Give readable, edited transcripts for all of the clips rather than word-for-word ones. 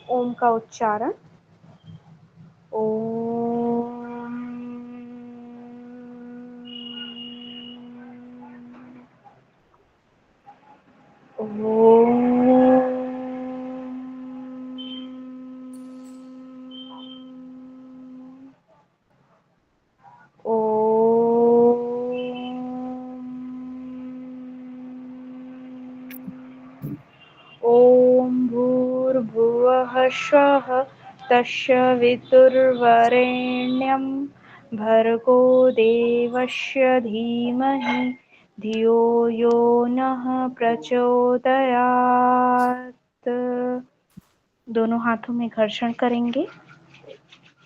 ओम का उच्चारण ओम। ॐ भूर्भुवः स्वः तत्सवितुर्वरेण्यं भर्गो देवस्य धीमहि धियो यो नः प्रचोदयात्। दोनों हाथों में घर्षण करेंगे।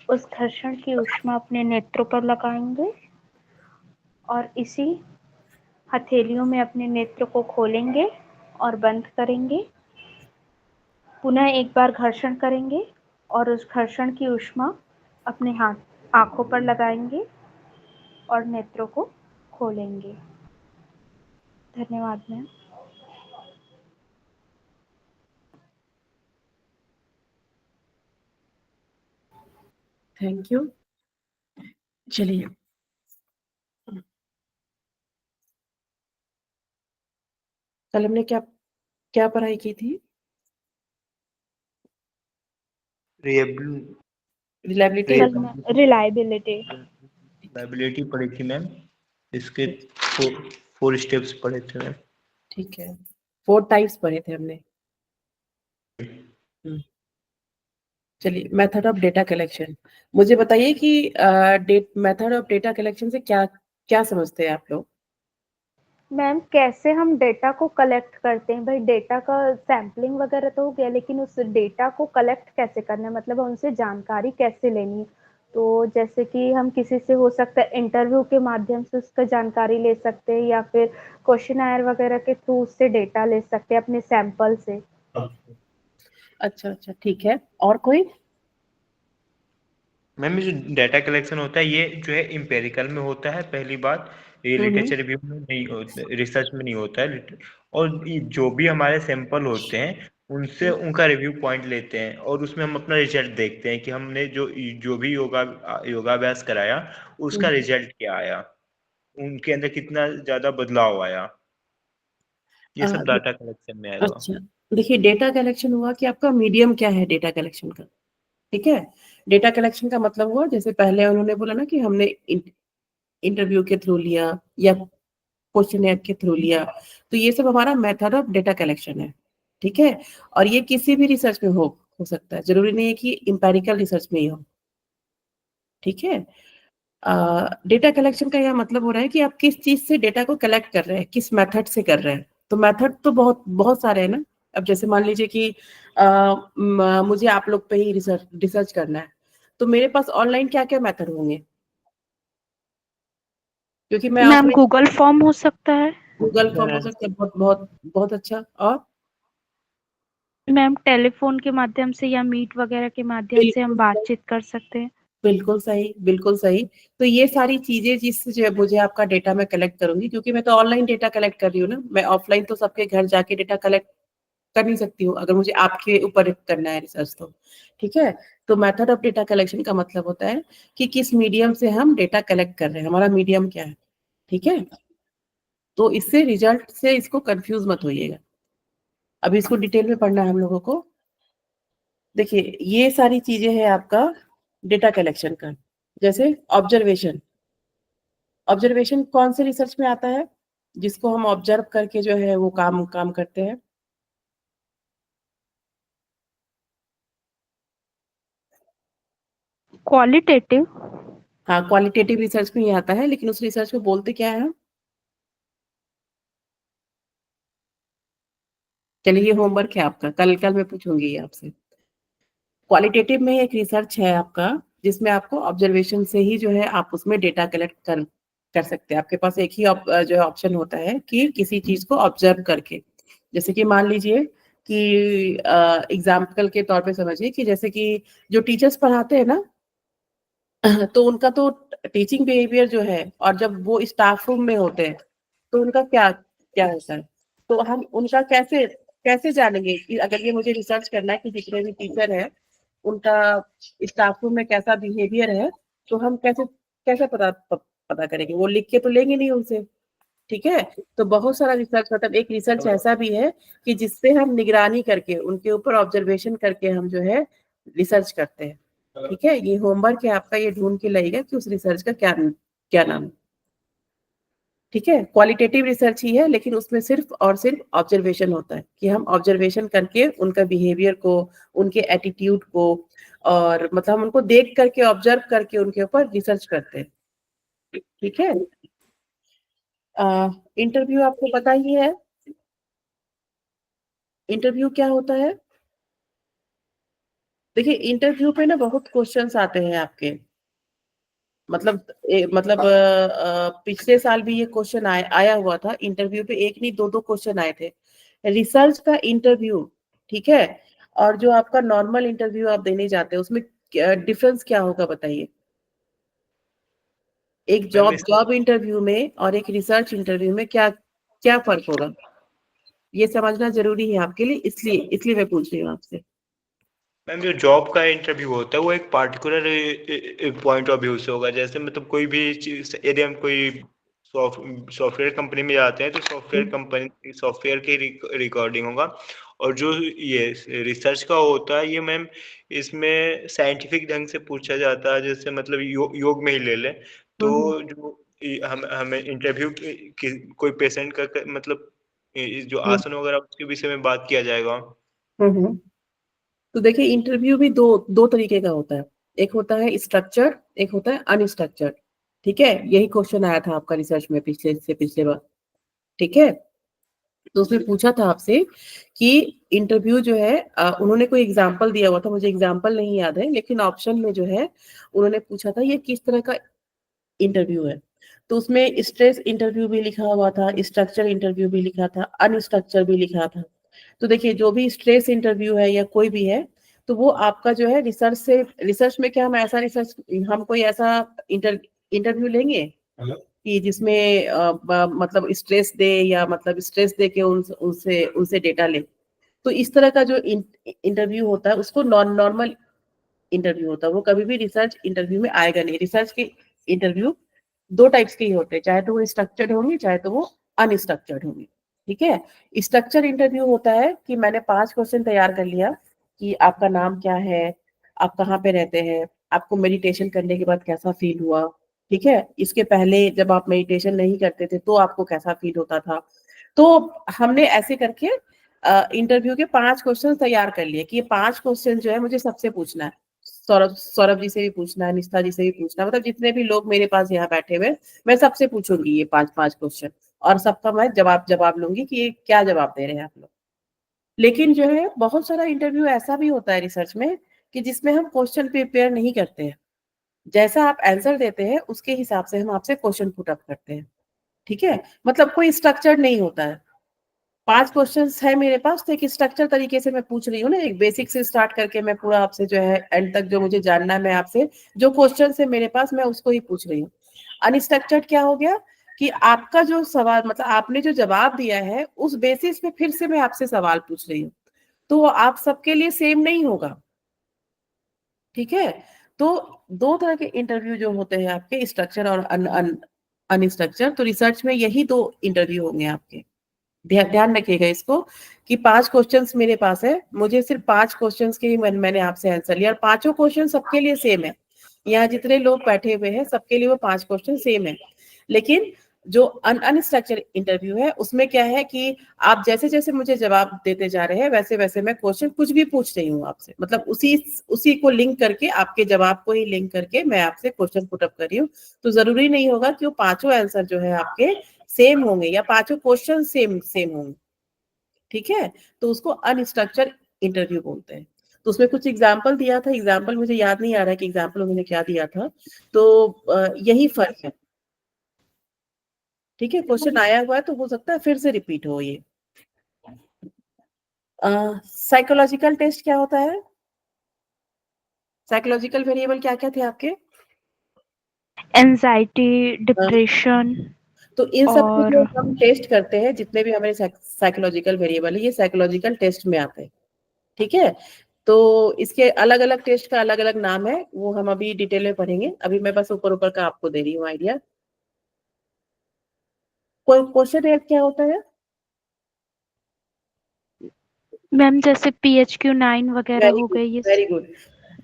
उस घर्षण की ऊष्मा अपने नेत्रों पर लगाएंगे और इसी हथेलियों में अपने नेत्र को खोलेंगे और बंद करेंगे। पुनः एक बार घर्षण करेंगे और उस घर्षण की ऊष्मा अपने हाथ आंखों पर लगाएंगे और नेत्रों को खोलेंगे। धन्यवाद मैम। Thank you. चलिए, कल हमने क्या क्या पढ़ाई की थी? रिलायबिलिटी। रिलायबिलिटी पढ़ी थी मैम। इसके 4 स्टेप्स पढ़े थे मैम। ठीक है, 4 टाइप्स पढ़े थे हमने। चलिए, मेथड ऑफ डेटा कलेक्शन। मुझे बताइए कि मेथड ऑफ डेटा कलेक्शन से क्या क्या समझते हैं आप लोग? मैम कैसे हम डेटा को कलेक्ट करते हैं? भाई डेटा का सैम्पलिंग वगैरह तो हो गया, लेकिन उस डेटा को कलेक्ट कैसे करना है, मतलब उनसे जानकारी कैसे लेनी है? तो जैसे कि हम किसी से हो सकता है इंटरव्यू के माध्यम से उसका जानकारी ले सकते हैं, या फिर क्वेश्चनायर वगैरह के थ्रू उससे डेटा ले सकते हैं अपने सैंपल से। अच्छा अच्छा, ठीक है। और कोई? मैम ये जो डेटा कलेक्शन होता है ये जो है इम्पेरिकल में होता है। पहली बात, ये लिटरेचर रिव्यू में नहीं होता, रिसर्च में नहीं होता है। और जो भी हमारे सैंपल होते हैं उनसे उनका रिव्यू पॉइंट लेते हैं और उसमें हम अपना रिजल्ट देखते हैं कि हमने जो भी योगाभ्यास कराया उसका रिजल्ट क्या आया, उनके अंदर कितना ज्यादा बदलाव आया। ये सब डाटा कलेक्शन में आएगा। अच्छा, देखिए, डेटा कलेक्शन हुआ कि आपका मीडियम क्या है डेटा कलेक्शन का। ठीक है, डेटा कलेक्शन का मतलब हुआ, जैसे पहले उन्होंने बोला ना कि हमने इंटरव्यू के थ्रू लिया या क्वेश्चन के थ्रू लिया, तो ये सब हमारा मेथड ऑफ डेटा कलेक्शन है। ठीक है, और ये किसी भी रिसर्च में हो सकता है, जरूरी नहीं है कि एम्पेरिकल रिसर्च में ही हो। ठीक है, डेटा कलेक्शन का यह मतलब हो रहा है कि आप किस चीज से डेटा को कलेक्ट कर रहे हैं, किस मेथड से कर रहे हैं। तो मेथड तो बहुत बहुत सारे हैं ना। अब जैसे मान लीजिए कि मुझे आप लोग पे ही रिसर्च करना है, तो मेरे पास ऑनलाइन क्या क्या मेथड होंगे, क्योंकि मैं मैम गूगल फॉर्म हो सकता है। गूगल फॉर्म हो सकता है। बहुत बहुत बहुत अच्छा। और मैम टेलीफोन के माध्यम से या मीट वगैरह के माध्यम से हम बातचीत कर सकते हैं। बिल्कुल सही, बिल्कुल सही। तो ये सारी चीजें जिससे जो है मुझे आपका डेटा मैं कलेक्ट करूंगी, क्योंकि मैं तो ऑनलाइन डेटा कलेक्ट कर रही हूँ ना, मैं ऑफलाइन तो सबके घर जाके डेटा कलेक्ट कर नहीं सकती हूँ अगर मुझे आपके ऊपर करना है रिसर्च तो। ठीक है, तो मेथड ऑफ डेटा कलेक्शन का मतलब होता है कि किस मीडियम से हम डेटा कलेक्ट कर रहे हैं, हमारा मीडियम क्या है। ठीक है, तो इससे रिजल्ट से इसको कंफ्यूज मत होइएगा। अभी इसको डिटेल में पढ़ना है हम लोगों को। देखिए, ये सारी चीजें हैं आपका डेटा कलेक्शन का। जैसे ऑब्जर्वेशन, ऑब्जर्वेशन कौन से रिसर्च में आता है, जिसको हम ऑब्जर्व करके जो है वो काम काम करते हैं। क्वालिटेटिव। हाँ, क्वालिटेटिव रिसर्च में ही आता है, लेकिन उस रिसर्च को बोलते क्या है हम? चलिए, ये होमवर्क है आपका, कल कल मैं पूछूंगी ये आपसे। क्वालिटेटिव में एक रिसर्च है आपका, जिसमें आपको ऑब्जर्वेशन से ही जो है आप उसमें डेटा कलेक्ट कर सकते हैं। आपके पास एक ही जो है ऑप्शन होता है कि किसी चीज को ऑब्जर्व करके, जैसे कि मान लीजिए कि एग्जाम्पल के तौर पे समझिए कि जैसे कि जो टीचर्स पढ़ाते हैं ना, तो उनका तो टीचिंग बिहेवियर जो है, और जब वो स्टाफ रूम में होते हैं तो उनका क्या क्या होता है, तो हम उनका कैसे कैसे जानेंगे कि अगर ये मुझे रिसर्च करना है कि जितने भी टीचर है उनका स्टाफ रूम में कैसा बिहेवियर है, तो हम कैसे कैसे पता करेंगे? वो लिख के तो लेंगे नहीं उनसे, ठीक है। तो बहुत सारा रिसर्च, मतलब एक रिसर्च ऐसा भी है कि जिससे हम निगरानी करके उनके ऊपर ऑब्जर्वेशन करके हम जो है रिसर्च करते हैं, ठीक है। ये होमवर्क है आपका, ये ढूंढ के लाइएगा कि उस रिसर्च का क्या क्या नाम है, ठीक है। क्वालिटेटिव रिसर्च ही है, लेकिन उसमें सिर्फ और सिर्फ ऑब्जर्वेशन होता है कि हम ऑब्जर्वेशन करके उनका बिहेवियर को, उनके एटीट्यूड को, और मतलब हम उनको देख करके, ऑब्जर्व करके उनके ऊपर रिसर्च करते हैं, ठीक है। इंटरव्यू आपको पता ही है, इंटरव्यू क्या होता है। देखिए इंटरव्यू पे ना बहुत क्वेश्चंस आते हैं आपके, मतलब पिछले साल भी ये क्वेश्चन आया हुआ था इंटरव्यू पे, एक नहीं दो दो क्वेश्चन आए थे। रिसर्च का इंटरव्यू, ठीक है, और जो आपका नॉर्मल इंटरव्यू आप देने जाते हैं उसमें डिफरेंस क्या होगा बताइए। एक मैम जॉब इंटरव्यू में और एक रिसर्च इंटरव्यू में क्या क्या फर्क होगा, ये समझना जरूरी है आपके लिए, इसलिए इसलिए मैं पूछ रही हूँ आपसे। मैम जो जॉब का इंटरव्यू होता है वो एक पार्टिकुलर पॉइंट ऑफ व्यू से होगा। जैसे मतलब कोई भी चीज, यदि हम कोई सॉफ्टवेयर कंपनी में जाते हैं तो सॉफ्टवेयर कंपनी, सॉफ्टवेयर की रिकॉर्डिंग होगा। और जो ये रिसर्च का होता है ये मैम, इसमें साइंटिफिक ढंग से पूछा जाता है। जैसे मतलब योग में ही ले लें तो जो हम हमें इंटरव्यू कोई पेशेंट का मतलब जो आसन वगैरह उसके विषय में बात किया जाएगा। हम्म। तो देखिए इंटरव्यू भी दो दो तरीके का होता है, एक होता है स्ट्रक्चर्ड, एक होता है अनस्ट्रक्चर्ड, ठीक है। यही क्वेश्चन आया था आपका रिसर्च में पिछले बार, ठीक है। तो उसमें पूछा था आपसे कि इंटरव्यू जो है, उन्होंने कोई एग्जांपल दिया हुआ था, मुझे एग्जांपल नहीं याद है, लेकिन ऑप्शन में जो है उन्होंने पूछा था ये किस तरह का इंटरव्यू है। तो उसमें स्ट्रेस इंटरव्यू भी लिखा हुआ था, स्ट्रक्चर इंटरव्यू भी लिखा था, अनस्ट्रक्चर भी लिखा था। तो देखिए जो भी स्ट्रेस इंटरव्यू है या कोई भी है, तो वो आपका जो है रिसर्च से, रिसर्च में क्या हम ऐसा रिसर्च, हम कोई ऐसा इंटरव्यू लेंगे कि जिसमें मतलब स्ट्रेस दे, या मतलब स्ट्रेस दे के उनसे उनसे डेटा ले। तो इस तरह का जो इंटरव्यू होता है उसको नॉर्मल इंटरव्यू होता है, वो कभी भी रिसर्च इंटरव्यू में आएगा नहीं। रिसर्च के इंटरव्यू दो टाइप्स के ही होते हैं, चाहे तो वो स्ट्रक्चर्ड होंगे चाहे तो वो अनस्ट्रक्चर्ड होंगे, ठीक है। स्ट्रक्चर इंटरव्यू होता है कि मैंने 5 क्वेश्चन तैयार कर लिया कि आपका नाम क्या है, आप कहाँ पे रहते हैं, आपको मेडिटेशन करने के बाद कैसा फील हुआ, ठीक है। इसके पहले जब आप मेडिटेशन नहीं करते थे तो आपको कैसा फील होता था। तो हमने ऐसे करके इंटरव्यू के 5 क्वेश्चन तैयार कर लिए कि ये 5 क्वेश्चन जो है मुझे सबसे पूछना है, सौरभ सौरभ जी से भी पूछना है, निष्ठा जी से भी पूछना है, मतलब जितने भी लोग मेरे पास यहाँ बैठे हुए, मैं सबसे पूछूंगी ये 5 क्वेश्चन, और सबका मैं जवाब लूंगी कि ये क्या जवाब दे रहे हैं आप लोग। लेकिन जो है बहुत सारा इंटरव्यू ऐसा भी होता है रिसर्च में कि जिसमें हम क्वेश्चन प्रिपेयर नहीं करते हैं, जैसा आप आंसर देते हैं उसके हिसाब से हम आपसे क्वेश्चन पुट अप करते हैं, ठीक है। मतलब कोई स्ट्रक्चर नहीं होता है। 5 क्वेश्चंस है मेरे पास, तो एक स्ट्रक्चर तरीके से मैं पूछ रही हूँ ना, एक बेसिक से स्टार्ट करके मैं पूरा आपसे जो है एंड तक जो मुझे जानना है, मैं आपसे जो क्वेश्चन है मेरे पास मैं उसको ही पूछ रही हूँ। अनस्ट्रक्चर्ड क्या हो गया कि आपका जो सवाल, मतलब आपने जो जवाब दिया है उस बेसिस पे फिर से मैं आपसे सवाल पूछ रही हूँ, तो वो आप सबके लिए सेम नहीं होगा, ठीक है। तो दो तरह के इंटरव्यू जो होते हैं आपके, स्ट्रक्चर और अनस्ट्रक्चर। तो रिसर्च में यही दो इंटरव्यू होंगे आपके, ध्यान रखिएगा इसको कि 5 क्वेश्चंस मेरे पास है, मुझे सिर्फ 5 क्वेश्चंस के ही मैंने आपसे आंसर लिया, और पांचों क्वेश्चन सबके लिए सेम है। यहाँ जितने लोग बैठे हुए हैं सबके लिए वो 5 क्वेश्चन सेम है। लेकिन जो अनस्ट्रक्चर इंटरव्यू है उसमें क्या है कि आप जैसे जैसे मुझे जवाब देते जा रहे हैं वैसे वैसे मैं क्वेश्चन कुछ भी पूछ रही हूँ आपसे, मतलब उसी उसी को लिंक करके, आपके जवाब को ही लिंक करके मैं आपसे क्वेश्चन पुट अप कर रही हूँ। तो जरूरी नहीं होगा कि वो पांचों आंसर जो है आपके सेम होंगे या पांचों क्वेश्चन सेम सेम होंगे, ठीक है। तो उसको अनस्ट्रक्चर इंटरव्यू बोलते हैं। तो उसमें कुछ एग्जाम्पल दिया था, एग्जाम्पल मुझे याद नहीं आ रहा है कि एग्जाम्पल उन्होंने क्या दिया था। तो यही फर्क है, ठीक है। क्वेश्चन आया हुआ है तो हो सकता है फिर से रिपीट हो ये। साइकोलॉजिकल टेस्ट क्या होता है, साइकोलॉजिकल वेरिएबल क्या क्या थे आपके? Anxiety, depression. तो इन सब को जो और हम टेस्ट करते हैं, जितने भी हमारे साइकोलॉजिकल वेरिएबल है, ये साइकोलॉजिकल टेस्ट में आते हैं। ठीक है, तो इसके अलग अलग टेस्ट का अलग अलग नाम है, वो हम अभी डिटेल में पढ़ेंगे। अभी मैं बस ऊपर ऊपर का आपको दे रही हूँ आइडिया। कोई क्वेश्चन क्या होता है? मैम जैसे PHQ-9 वगैरह वेरी हो गुड, गए ये वेरी गुड।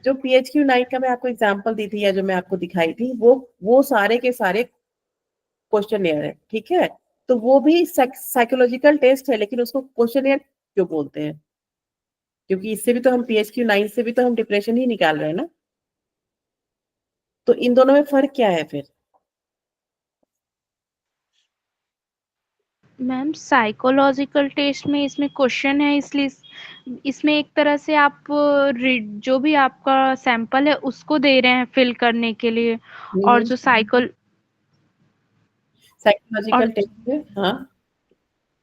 जो PHQ-9 का मैं आपको एग्जांपल दी थी, या जो मैं आपको दिखाई थी, वो सारे के सारे क्वेश्चनियर है। ठीक है, तो वो भी साइकोलॉजिकल टेस्ट है, लेकिन उसको क्वेश्चनियर क्यों बोलते हैं? क्योंकि इससे भी तो हम PHQ-9 से भी तो हम डिप्रेशन ही निकाल रहे हैं ना। तो इन दोनों में फर्क क्या है फिर? मैम साइकोलॉजिकल टेस्ट में इसमें क्वेश्चन है, इसलिए इसमें एक तरह से आप जो भी आपका सैंपल है उसको दे रहे हैं फिल करने के लिए, और जो और साइकोलॉजिकल टेस्ट है, हाँ।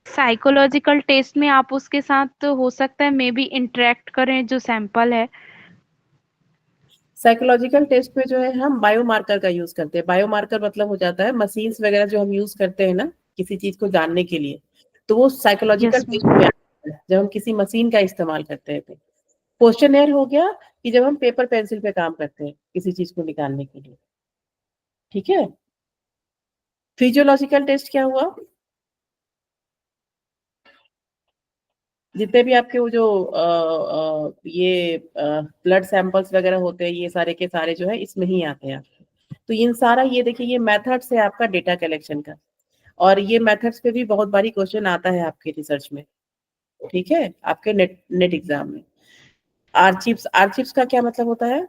साइकोलॉजिकल टेस्ट में आप उसके साथ हो सकता है मे बी इंटरेक्ट करें जो सैंपल है। साइकोलॉजिकल टेस्ट में जो है हम बायोमार्कर का यूज करते हैं। बायोमार्कर मतलब हो जाता है मशीन्स वगैरह जो हम यूज करते हैं ना किसी चीज को जानने के लिए, तो वो साइकोलॉजिकल यस टेस्ट में मैम। आता है जब हम किसी मशीन का इस्तेमाल करते हैं। क्वेश्चनेयर हो गया कि जब हम पेपर पेंसिल पे काम करते हैं किसी चीज को निकालने के लिए। ठीक है, फिजियोलॉजिकल टेस्ट क्या हुआ? जितने भी आपके वो जो ये ब्लड सैंपल्स वगैरह होते हैं, ये सारे के सारे जो है इसमें ही आते हैं। तो इन सारा ये देखिए, ये मेथड्स है आपका डेटा कलेक्शन का, और ये मेथड्स पे भी बहुत बारी क्वेश्चन आता है आपके रिसर्च में। ठीक है, आपके नेट नेट एग्जाम में। आर्चिव्स, आर्चिव्स का क्या मतलब होता है?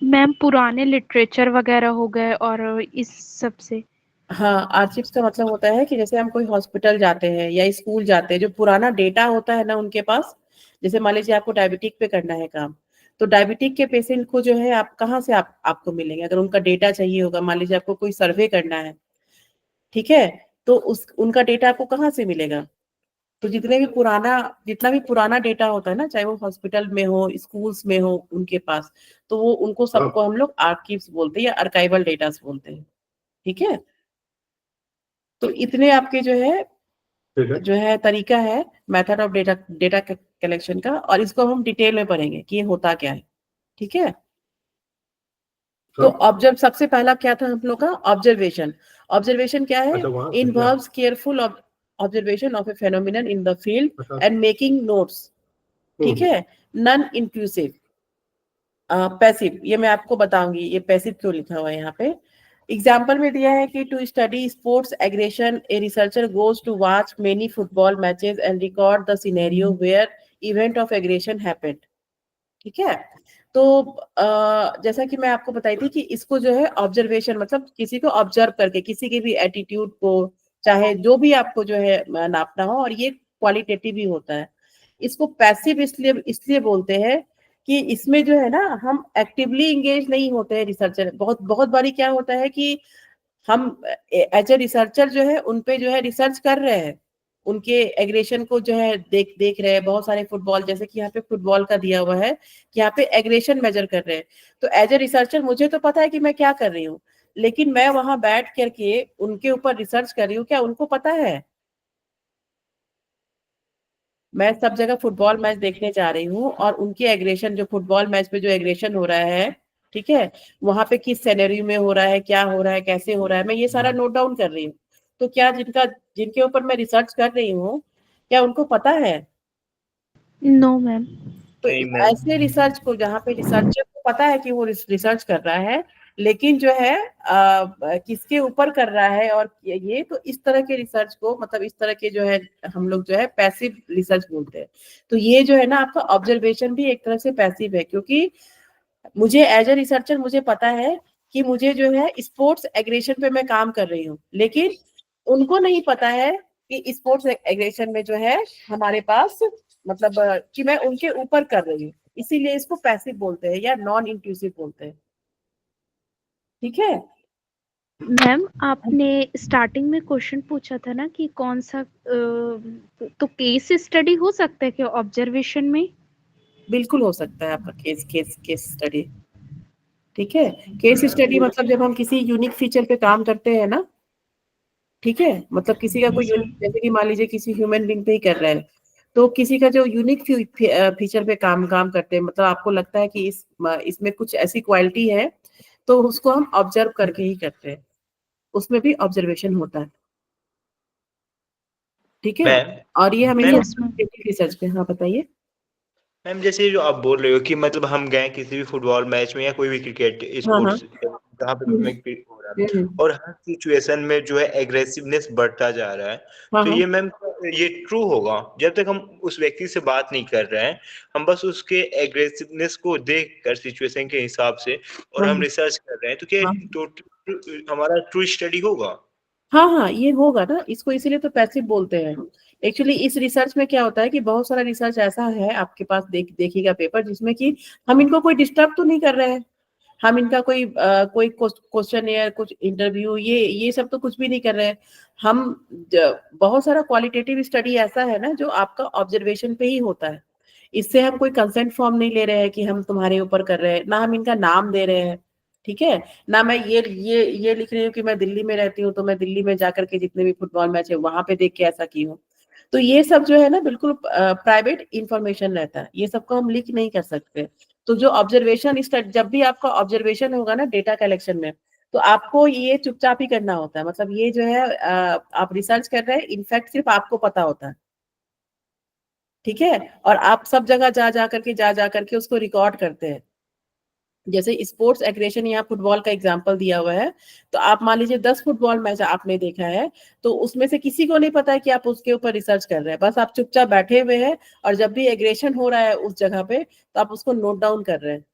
मैम पुराने लिटरेचर वगैरह हो गए और इस सब से। हाँ, आर्चिव्स का मतलब होता है कि जैसे हम कोई हॉस्पिटल जाते हैं या स्कूल जाते हैं, जो पुराना डेटा होता है ना उनके पास। जैसे मान लीजिए आपको डायबिटिक पे करना है काम, तो डायबिटिक के पेशेंट को जो है आप कहाँ से आपको मिलेंगे? अगर उनका डेटा चाहिए होगा, मान लीजिए आपको कोई सर्वे करना है, ठीक है, तो उस उनका डेटा आपको कहाँ से मिलेगा? तो जितना भी पुराना डेटा होता है ना, चाहे वो हॉस्पिटल में हो, स्कूल्स में हो, उनके पास, तो वो उनको सबको हम लोग आर्कीव्स बोलते हैं या आर्काइवल डेटास बोलते हैं। ठीक है, तो इतने आपके जो है तरीका है, method of data data collection का, और इसको हम डिटेल में पढ़ेंगे कि ये होता क्या है। ठीक है, तो ऑब्जर्व सबसे पहला क्या था हम लोग का? ऑब्जर्वेशन। ऑब्जर्वेशन क्या है? Involves careful observation of A phenomenon in the field and making notes. ठीक है, नॉन इंक्लूसिव। पैसिव, ये मैं आपको बताऊंगी ये पैसिव क्यों लिखा हुआ है यहाँ पे। एग्जाम्पल में दिया है कि to study sports aggression a researcher goes to watch many football matches and record the scenario where event of aggression happened. ठीक है, तो जैसा कि मैं आपको बताई थी कि इसको जो है ऑब्जर्वेशन मतलब किसी को ऑब्जर्व करके, किसी के भी एटीट्यूड को, चाहे जो भी आपको जो है नापना हो, और ये क्वालिटेटिव भी होता है। इसको पैसिव इसलिए इसलिए बोलते हैं कि इसमें जो है ना हम एक्टिवली इंगेज नहीं होते हैं। रिसर्चर बहुत बहुत बारी क्या होता है कि हम एज ए रिसर्चर जो है उन पे जो है रिसर्च कर रहे हैं, उनके एग्रेशन को जो है देख देख रहे हैं। बहुत सारे फुटबॉल, जैसे कि यहाँ पे फुटबॉल का दिया हुआ है कि यहाँ पे एग्रेशन मेजर कर रहे हैं, तो एज ए रिसर्चर मुझे तो पता है कि मैं क्या कर रही हूँ, लेकिन मैं वहां बैठ करके उनके ऊपर रिसर्च कर रही हूँ, क्या उनको पता है? मैं सब जगह फुटबॉल मैच देखने जा रही हूँ, और उनके एग्रेशन, जो फुटबॉल मैच पे जो एग्रेशन हो रहा है, ठीक है, वहां पे किस सिनेरियो में हो रहा है, क्या हो रहा है, कैसे हो रहा है, मैं ये सारा नोट डाउन कर रही हूँ। तो क्या जिनके ऊपर मैं रिसर्च कर रही हूँ, क्या उनको पता है? No ma'am. तो नहीं मैम। ऐसे रिसर्च को, जहाँ पे रिसर्चर को पता है कि वो रिसर्च कर रहा है, लेकिन जो है किसके ऊपर कर रहा है, और ये तो इस तरह के रिसर्च को, मतलब इस तरह के जो है हम लोग जो है पैसिव रिसर्च बोलते हैं। तो ये जो है ना आपका ऑब्जर्वेशन भी एक तरह से पैसिव है, क्योंकि मुझे एज ए रिसर्चर मुझे पता है कि मुझे जो है स्पोर्ट्स एग्रेशन पे मैं काम कर रही हूँ, लेकिन उनको नहीं पता है कि स्पोर्ट्स एग्रेशन में जो है हमारे पास, मतलब कि मैं उनके ऊपर कर रही हूँ, इसीलिए इसको पैसिव बोलते हैं या नॉन इंक्लूसिव बोलते हैं। ठीक है, मैम आपने स्टार्टिंग में क्वेश्चन पूछा था ना कि कौन सा तो केस स्टडी हो सकता है क्या ऑब्जर्वेशन में? बिल्कुल हो सकता है आपका केस केस केस स्टडी। ठीक है। केस स्टडी मतलब जब हम किसी यूनिक फीचर पे काम करते हैं ना, ठीक है, मतलब किसी का कोई यूनिक, जैसे कि मान लीजिए किसी ह्यूमन बीइंग पे ही कर रहे हैं, तो किसी का जो यूनिक फीचर पे काम काम करते हैं, मतलब आपको लगता है कि इसमें कुछ ऐसी क्वालिटी है, तो उसको हम ऑब्जर्व करके ही करते हैं, उसमें भी ऑब्जर्वेशन होता है, ठीक है। मैम और ये हमेशा यस मैम। रिसर्च पे। हाँ बताइए। मैम जैसे जो आप बोल रहे हो कि मतलब हम गए किसी भी फुटबॉल मैच में या कोई भी क्रिकेट हाँ हाँ। स्पोर्ट्स जहाँ पे हम्म, में क्रिकेट हो रहा है, हम्म, और हर सिचुएशन में जो है एग्रेसिवनेस बढ़ता जा रहा है, हाँ तो हाँ। ये मैम ये ट्रू होगा जब तक हम उस व्यक्ति से बात नहीं कर रहे हैं, हम बस उसके एग्रेसिवनेस को देख कर सिचुएशन के हिसाब से और हाँ हम रिसर्च कर रहे हैं, तो क्या हाँ हमारा ट्रू स्टडी होगा? हाँ हाँ, ये होगा ना, इसको इसीलिए तो पैसिव बोलते हैं। एक्चुअली इस रिसर्च में क्या होता है कि बहुत सारा रिसर्च ऐसा है आपके पास, देखिएगा पेपर, जिसमें कि हम इनको कोई डिस्टर्ब तो नहीं कर रहे हैं, हम इनका कोई क्वेश्चन या कुछ इंटरव्यू, ये सब तो कुछ भी नहीं कर रहे हैं हम। बहुत सारा क्वालिटेटिव स्टडी ऐसा है ना जो आपका ऑब्जर्वेशन पे ही होता है। इससे हम कोई कंसेंट फॉर्म नहीं ले रहे हैं कि हम तुम्हारे ऊपर कर रहे हैं, ना हम इनका नाम दे रहे हैं, ठीक है। ना मैं ये लिख रही हूँ कि मैं दिल्ली में रहती हूँ, तो मैं दिल्ली में जाकर के जितने भी फुटबॉल मैच है वहां पे देख के ऐसा की हूँ। तो ये सब जो है ना बिल्कुल प्राइवेट इंफॉर्मेशन रहता है, ये सबको हम लीक नहीं कर सकते। तो जो ऑब्जर्वेशन, जब भी आपका ऑब्जर्वेशन होगा ना डेटा कलेक्शन में, तो आपको ये चुपचाप ही करना होता है, मतलब ये जो है आप रिसर्च कर रहे हैं, इनफैक्ट सिर्फ आपको पता होता है, ठीक है। और आप सब जगह जा करके उसको रिकॉर्ड करते हैं। जैसे स्पोर्ट्स एग्रेशन, यहाँ फुटबॉल का एग्जांपल दिया हुआ है, तो आप मान लीजिए 10 फुटबॉल मैच आपने देखा है, तो उसमें से किसी को नहीं पता है कि आप उसके ऊपर रिसर्च कर रहे हैं, बस आप चुपचाप बैठे हुए हैं, और जब भी एग्रेशन हो रहा है उस जगह पे, तो आप उसको नोट डाउन कर रहे हैं,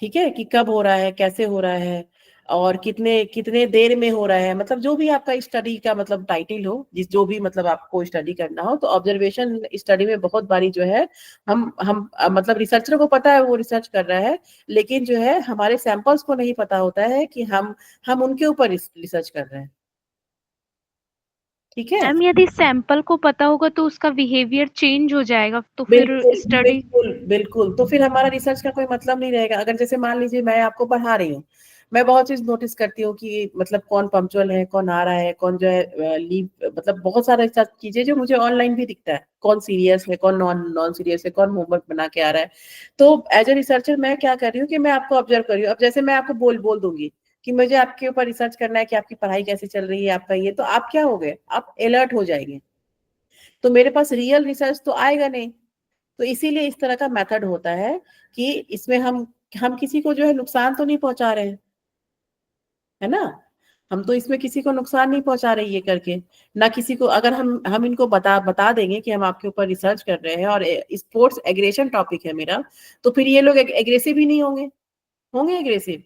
ठीक है, कि कब हो रहा है, कैसे हो रहा है, और कितने कितने देर में हो रहा है, मतलब जो भी आपका स्टडी का मतलब टाइटल हो, जिस जो भी मतलब आपको स्टडी करना हो, तो ऑब्जर्वेशन स्टडी में बहुत बारी जो है मतलब रिसर्चर को पता है वो रिसर्च कर रहा है, लेकिन जो है हमारे सैंपल्स को नहीं पता होता है कि हम उनके ऊपर रिसर्च कर रहे हैं, ठीक है। मैम यदि सैंपल को पता होगा तो उसका बिहेवियर चेंज हो जाएगा, तो फिर बिल्कुल स्टडी। बिल्कुल बिल्कुल, तो फिर हमारा रिसर्च का कोई मतलब नहीं रहेगा। अगर जैसे मान लीजिए मैं आपको पढ़ा रही हूँ, मैं बहुत चीज नोटिस करती हूँ कि मतलब कौन पंक्चुअल है, कौन आ रहा है, कौन जो है लीव, मतलब बहुत सारा ऐसा चीजें जो मुझे ऑनलाइन भी दिखता है, कौन सीरियस है, कौन नॉन नॉन सीरियस है, कौन होमवर्क बना के आ रहा है। तो एज ए रिसर्चर मैं क्या कर रही हूँ कि मैं आपको ऑब्जर्व कर रही हूँ। अब जैसे मैं आपको बोल दूंगी कि मुझे आपके ऊपर रिसर्च करना है कि आपकी पढ़ाई कैसे चल रही है, आपका ये, तो आप क्या हो गए, आप अलर्ट हो जाएंगे, तो मेरे पास रियल रिसर्च तो आएगा नहीं। तो इसीलिए इस तरह का मेथड होता है कि इसमें हम किसी को जो है नुकसान तो नहीं पहुंचा रहे हैं, है ना। हम तो इसमें किसी को नुकसान नहीं पहुंचा रहे ये करके, ना किसी को। अगर हम इनको बता देंगे कि हम आपके ऊपर रिसर्च कर रहे हैं और स्पोर्ट्स एग्रेशन टॉपिक है मेरा, तो फिर ये लोग एग्रेसिव ही नहीं होंगे, होंगे एग्रेसिव,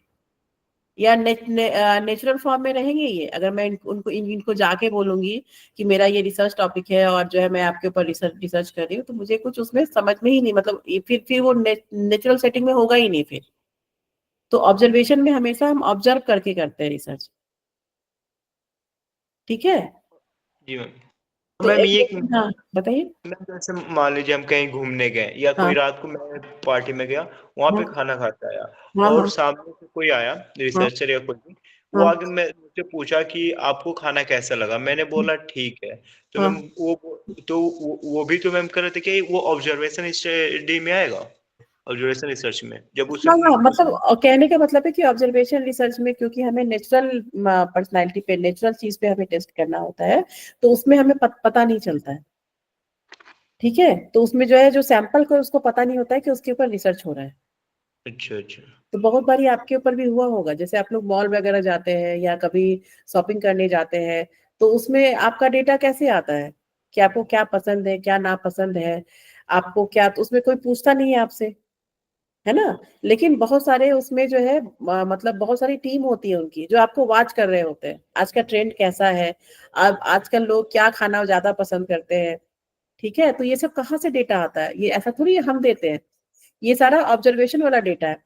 या नेचुरल फॉर्म में रहेंगे ये। अगर मैं इनको जाके बोलूंगी कि मेरा ये रिसर्च टॉपिक है और जो है मैं आपके ऊपर रिसर्च कर रही हूँ, तो मुझे कुछ उसमें समझ में ही नहीं, मतलब फिर वो नेचुरल सेटिंग में होगा ही नहीं फिर। तो ऑब्जर्वेशन में हमेशा हम ऑब्जर्व करके करते हैं रिसर्च, ठीक है। जी मैम। तो तो मैम एक, ये हाँ बताइए। मैम जैसे मान लीजिए हम कहीं घूमने गए या कोई हाँ रात को मैं पार्टी में गया, वहां पे हाँ खाना खाता आया, हाँ और हाँ सामने से कोई आया हाँ रिसर्चर या कोई भी, वो हाँ आगे मैं मुझसे पूछा कि आपको खाना कैसा लगा, मैंने बोला ठीक है, तो मैम हाँ वो भी तो मैम कर रहे थे कि वो ऑब्जर्वेशन स्टडी में आएगा, ऑब्जर्वेशन रिसर्च में जब उसे हाँ हाँ, मतलब उसने कहने का मतलब है कि ऑब्जर्वेशन रिसर्च में, क्योंकि हमें नेचुरल पर्सनालिटी पे, नेचुरल चीज पे हमें टेस्ट करना होता है, तो उसमें हमें पता नहीं चलता है, ठीक है। तो उसमें जो है जो सैंपल को उसको पता नहीं होता है कि उसके ऊपर रिसर्च हो रहा है। अच्छा अच्छा। तो बहुत बारी आपके ऊपर भी हुआ होगा, जैसे आप लोग मॉल वगैरह जाते हैं या कभी शॉपिंग करने जाते हैं, तो उसमें आपका डेटा कैसे आता है कि आपको क्या पसंद है, क्या नापसंद है, आपको क्या, तो उसमें कोई पूछता नहीं है आपसे, है ना। लेकिन बहुत सारे उसमें जो है मतलब बहुत सारी टीम होती है उनकी, जो आपको वॉच कर रहे होते हैं, आज का ट्रेंड कैसा है, अब आजकल लोग क्या खाना ज्यादा पसंद करते हैं, ठीक है। तो ये सब कहाँ से डेटा आता है, ये ऐसा थोड़ी हम देते हैं, ये सारा ऑब्जर्वेशन वाला डेटा है।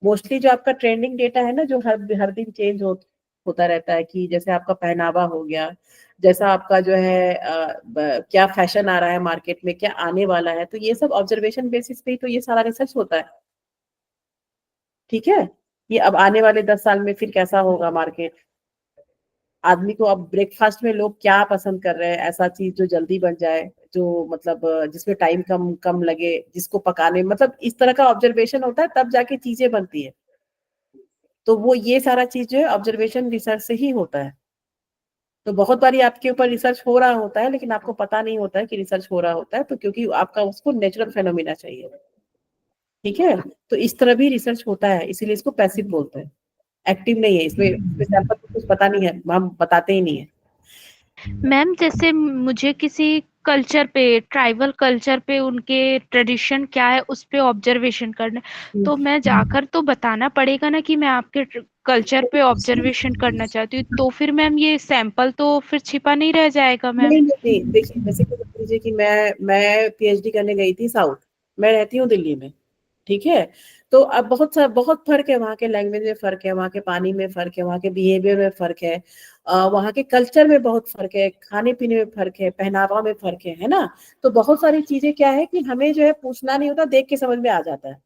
मोस्टली जो आपका ट्रेंडिंग डेटा है ना, जो हर हर दिन चेंज होता रहता है कि जैसे आपका पहनावा हो गया, जैसा आपका जो है क्या फैशन आ रहा है मार्केट में, क्या आने वाला है, तो ये सब ऑब्जर्वेशन बेसिस पे ही तो ये सारा रिसर्च होता है। ठीक है, ये अब आने वाले 10 साल में फिर कैसा होगा मार्केट, आदमी को अब ब्रेकफास्ट में लोग क्या पसंद कर रहे हैं, ऐसा चीज जो जल्दी बन जाए, जो मतलब जिसमें टाइम कम कम लगे, जिसको पकाने, मतलब इस तरह का ऑब्जर्वेशन होता है, तब जाके चीजें बनती है। तो वो ये सारा चीज जो है ऑब्जर्वेशन रिसर्च से ही होता है। तो बहुत बारी आपके ऊपर रिसर्च हो रहा होता है, लेकिन आपको पता नहीं होता है कि रिसर्च हो रहा होता है, तो क्योंकि आपका उसको नेचुरल फेनोमिना चाहिए। ठीक है, तो इस तरह भी रिसर्च होता है, इसीलिए इसको पैसिव बोलते हैं, एक्टिव नहीं है। इसमें सैंपल को कुछ पता नहीं है, हम बताते ही नहीं है। मैम जैसे मुझे किसी कल्चर पे, ट्राइबल कल्चर पे उनके ट्रेडिशन क्या है उस पे ऑब्जर्वेशन करना है, तो मैं जाकर तो बताना पड़ेगा ना कि मैं आपके कल्चर पे ऑब्जर्वेशन करना चाहती हूँ, तो फिर मैम ये सैंपल तो फिर छिपा नहीं रह जाएगा मैम। नहीं नहीं नहीं, देखिए जैसे कि मान लीजिए कि मैं पीएचडी करने गई थी साउथ, मैं रहती हूँ दिल्ली में। ठीक है, तो अब बहुत फर्क है, वहाँ के लैंग्वेज में फर्क है, वहाँ के पानी में फर्क है, वहाँ के बिहेवियर में फर्क है, वहाँ के कल्चर में बहुत फर्क है, खाने पीने में फर्क है, पहनावा में फर्क है ना। तो बहुत सारी चीजें क्या है कि हमें जो है पूछना नहीं होता, देख के समझ में आ जाता है।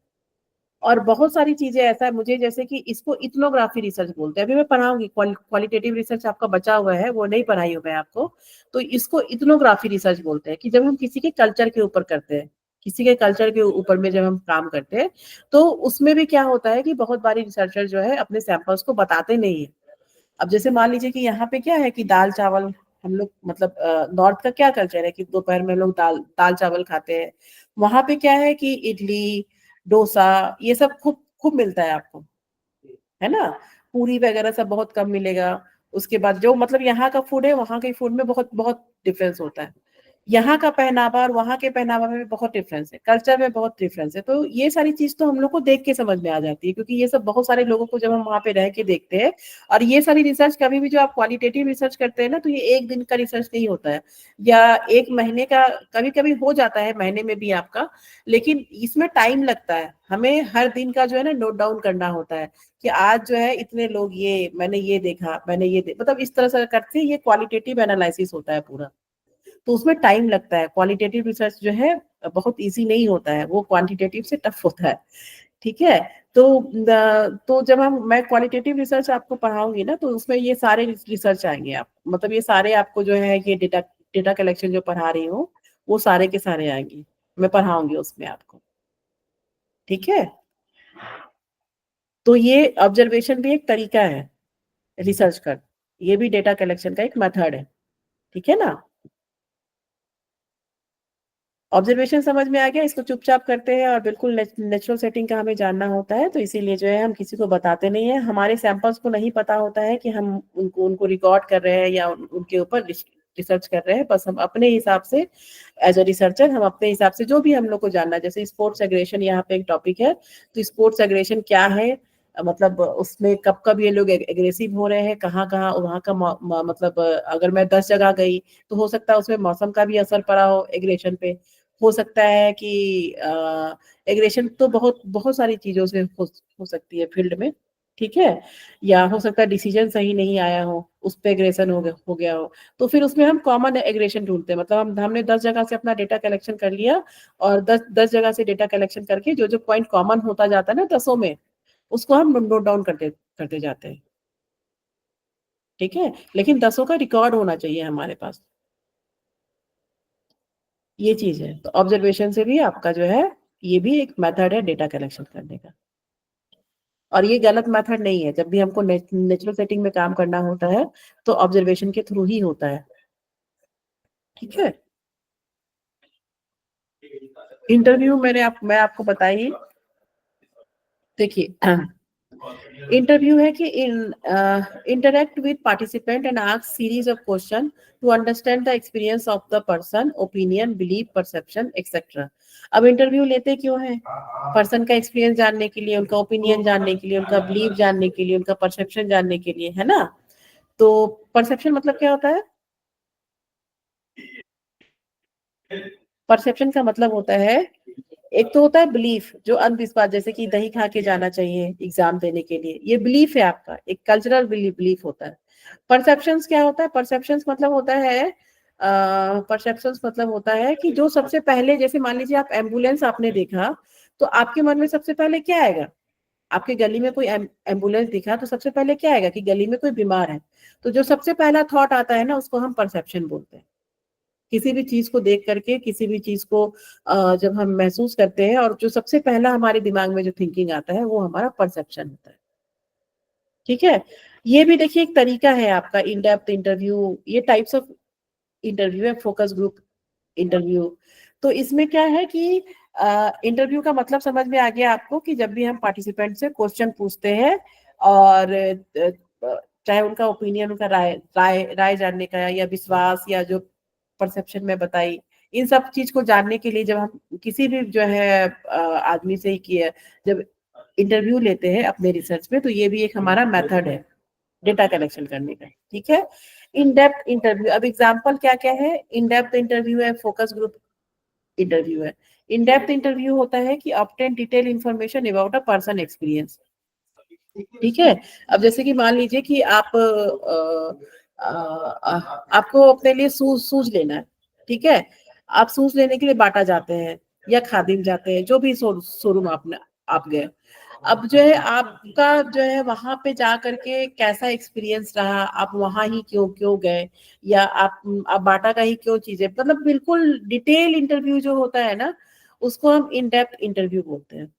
और बहुत सारी चीजें ऐसा है मुझे, जैसे कि इसको इथनोग्राफी रिसर्च बोलते हैं, अभी मैं पढ़ाऊंगी, क्वालिटेटिव रिसर्च आपका बचा हुआ है, वो नहीं पढ़ाई हूँ मैं आपको। तो इसको इथनोग्राफी रिसर्च बोलते हैं, कि जब हम किसी के कल्चर के ऊपर करते हैं, किसी के कल्चर के ऊपर में जब हम काम करते हैं, तो उसमें भी क्या होता है कि बहुत बारी रिसर्चर जो है अपने सैंपल्स को बताते नहीं है। अब जैसे मान लीजिए कि यहाँ पे क्या है कि दाल चावल, हम लोग मतलब नॉर्थ का क्या कल्चर है कि दोपहर में लोग दाल दाल चावल खाते हैं। वहां पे क्या है कि इडली, डोसा, ये सब खूब खूब मिलता है आपको, है ना। पूरी वगैरह सब बहुत कम मिलेगा। उसके बाद जो मतलब यहाँ का फूड है, वहाँ के फूड में बहुत बहुत डिफरेंस होता है। यहाँ का पहनावा और वहाँ के पहनावा में भी बहुत डिफरेंस है, कल्चर में बहुत डिफरेंस है। तो ये सारी चीज तो हम लोग को देख के समझ में आ जाती है, क्योंकि ये सब बहुत सारे लोगों को जब हम वहाँ पे रह के देखते हैं। और ये सारी रिसर्च कभी भी जो आप क्वालिटेटिव रिसर्च करते हैं ना, तो ये एक दिन का रिसर्च नहीं होता है, या एक महीने का, कभी कभी हो जाता है महीने में भी आपका। लेकिन इसमें टाइम लगता है, हमें हर दिन का जो है ना नोट डाउन करना होता है, कि आज जो है इतने लोग, ये मैंने ये देखा, मैंने ये मतलब इस तरह से करते ये क्वालिटेटिव एनालिसिस होता है पूरा। तो उसमें टाइम लगता है, क्वालिटेटिव रिसर्च जो है बहुत इजी नहीं होता है, वो क्वांटिटेटिव से टफ होता है। ठीक है, तो तो जब हम मैं क्वालिटेटिव रिसर्च आपको पढ़ाऊंगी ना, तो उसमें ये सारे रिसर्च आएंगे, आप मतलब ये सारे आपको जो है ये डेटा डेटा कलेक्शन जो पढ़ा रही हूँ, वो सारे के सारे आएंगे, मैं पढ़ाऊंगी उसमें आपको। ठीक है, तो ये ऑब्जर्वेशन भी एक तरीका है रिसर्च का, ये भी डेटा कलेक्शन का एक मेथड है। ठीक है ना, ऑब्जर्वेशन समझ में आ गया, इसको चुपचाप करते हैं, और बिल्कुल नेचुरल सेटिंग का हमें जानना होता है, तो इसीलिए जो है हम किसी को बताते नहीं है, हमारे सैंपल्स को नहीं पता होता है कि हम उनको उनको रिकॉर्ड कर रहे हैं या उनके ऊपर रिसर्च कर रहे हैं। बस हम अपने हिसाब से, एज अ रिसर्चर हम अपने हिसाब से जो भी हम लोग को जानना है, जैसे स्पोर्ट्स एग्रेशन यहाँ पे एक टॉपिक है, तो स्पोर्ट्स एग्रेशन क्या है, मतलब उसमें कब कब ये लोग एग्रेसिव हो रहे हैं, कहाँ कहाँ वहाँ का मतलब अगर मैं 10 जगह गई, तो हो सकता है उसमें मौसम का भी असर पड़ा हो एग्रेशन पे। हो सकता है कि एग्रेशन तो बहुत बहुत सारी चीजों से हो सकती है फील्ड में। ठीक है, या हो सकता है डिसीजन सही नहीं आया हो, उस पे एग्रेशन हो गया हो। तो फिर उसमें हम कॉमन एग्रेशन ढूंढते हैं, मतलब हमने 10 जगह से अपना डेटा कलेक्शन कर लिया, और 10 10 जगह से डेटा कलेक्शन करके जो जो पॉइंट कॉमन होता जाता है ना 10 में, उसको हम नोट डाउन करते जाते हैं। ठीक है, लेकिन 10 का रिकॉर्ड होना चाहिए हमारे पास, ये चीज है। तो ऑब्जर्वेशन से भी आपका जो है, ये भी एक मेथड है डेटा कलेक्शन करने का। और ये गलत मेथड नहीं है, जब भी हमको नेचुरल सेटिंग में काम करना होता है, तो ऑब्जर्वेशन के थ्रू ही होता है। ठीक है, इंटरव्यू मैं आपको बताई, देखिए इंटरव्यू है कि interact with participant and ask series of question to understand the experience of the person, opinion, belief, perception etcetera. अब इंटरव्यू लेते क्यों है? पर्सन का एक्सपीरियंस जानने के लिए, उनका ओपिनियन जानने के लिए, उनका बिलीफ जानने के लिए, उनका परसेप्शन जानने के लिए, है ना। तो परसेप्शन मतलब क्या होता है? परसेप्शन का मतलब होता है एक तो होता है बिलीफ, जो अंधविश्वास, जैसे कि दही खा के जाना चाहिए एग्जाम देने के लिए, ये बिलीफ है आपका, एक कल्चरल बिलीफ होता है। परसेप्शंस क्या होता है? परसेप्शंस मतलब होता है परसेप्शंस मतलब होता है कि जो सबसे पहले, जैसे मान लीजिए आप एम्बुलेंस आपने देखा, तो आपके मन में सबसे पहले क्या आएगा? आपके गली में कोई एम्बुलेंस दिखा तो सबसे पहले क्या आएगा? कि गली में कोई बीमार है। तो जो सबसे पहला थॉट आता है ना, उसको हम परसेप्शन बोलते हैं। किसी भी चीज को देख करके, किसी भी चीज को जब हम महसूस करते हैं, और जो सबसे पहला हमारे दिमाग में जो थिंकिंग आता है, वो हमारा परसेप्शन होता है। ठीक है, ये भी देखिए एक तरीका है आपका इन डेप्थ इंटरव्यू। ये टाइप्स ऑफ इंटरव्यू है, फोकस ग्रुप इंटरव्यू। तो इसमें क्या है कि इंटरव्यू का मतलब समझ में आ गया आपको, कि जब भी हम पार्टिसिपेंट से क्वेश्चन पूछते हैं, और चाहे उनका ओपिनियन, उनका राय राय राय जानने का, या विश्वास, या जो परसेप्शन में बताई, इन सब चीज को जानने के लिए जब हम किसी भी जो है आदमी से ही किया, जब इंटरव्यू लेते हैं अपने रिसर्च में, तो ये भी एक हमारा मेथड है डेटा कलेक्शन करने का। ठीक है, इन डेप्थ इंटरव्यू, अब एग्जांपल क्या क्या है? इन डेप्थ इंटरव्यू है, फोकस ग्रुप इंटरव्यू है। इन डेप्थ इंटरव्यू होता है कि obtain detail information about a person experience. ठीक है, अब जैसे कि मान लीजिए कि आप आपको अपने लिए सूज लेना है। ठीक है, आप सूज लेने के लिए बाटा जाते हैं, या खादिम जाते हैं, जो भी शोरूम आप गए। अब जो है आपका जो है वहां पे जा करके कैसा एक्सपीरियंस रहा, आप वहां ही क्यों क्यों गए, या आप बाटा का ही क्यों चीजें, मतलब बिल्कुल डिटेल इंटरव्यू जो होता है ना, उसको हम इन डेप्थ इंटरव्यू बोलते हैं।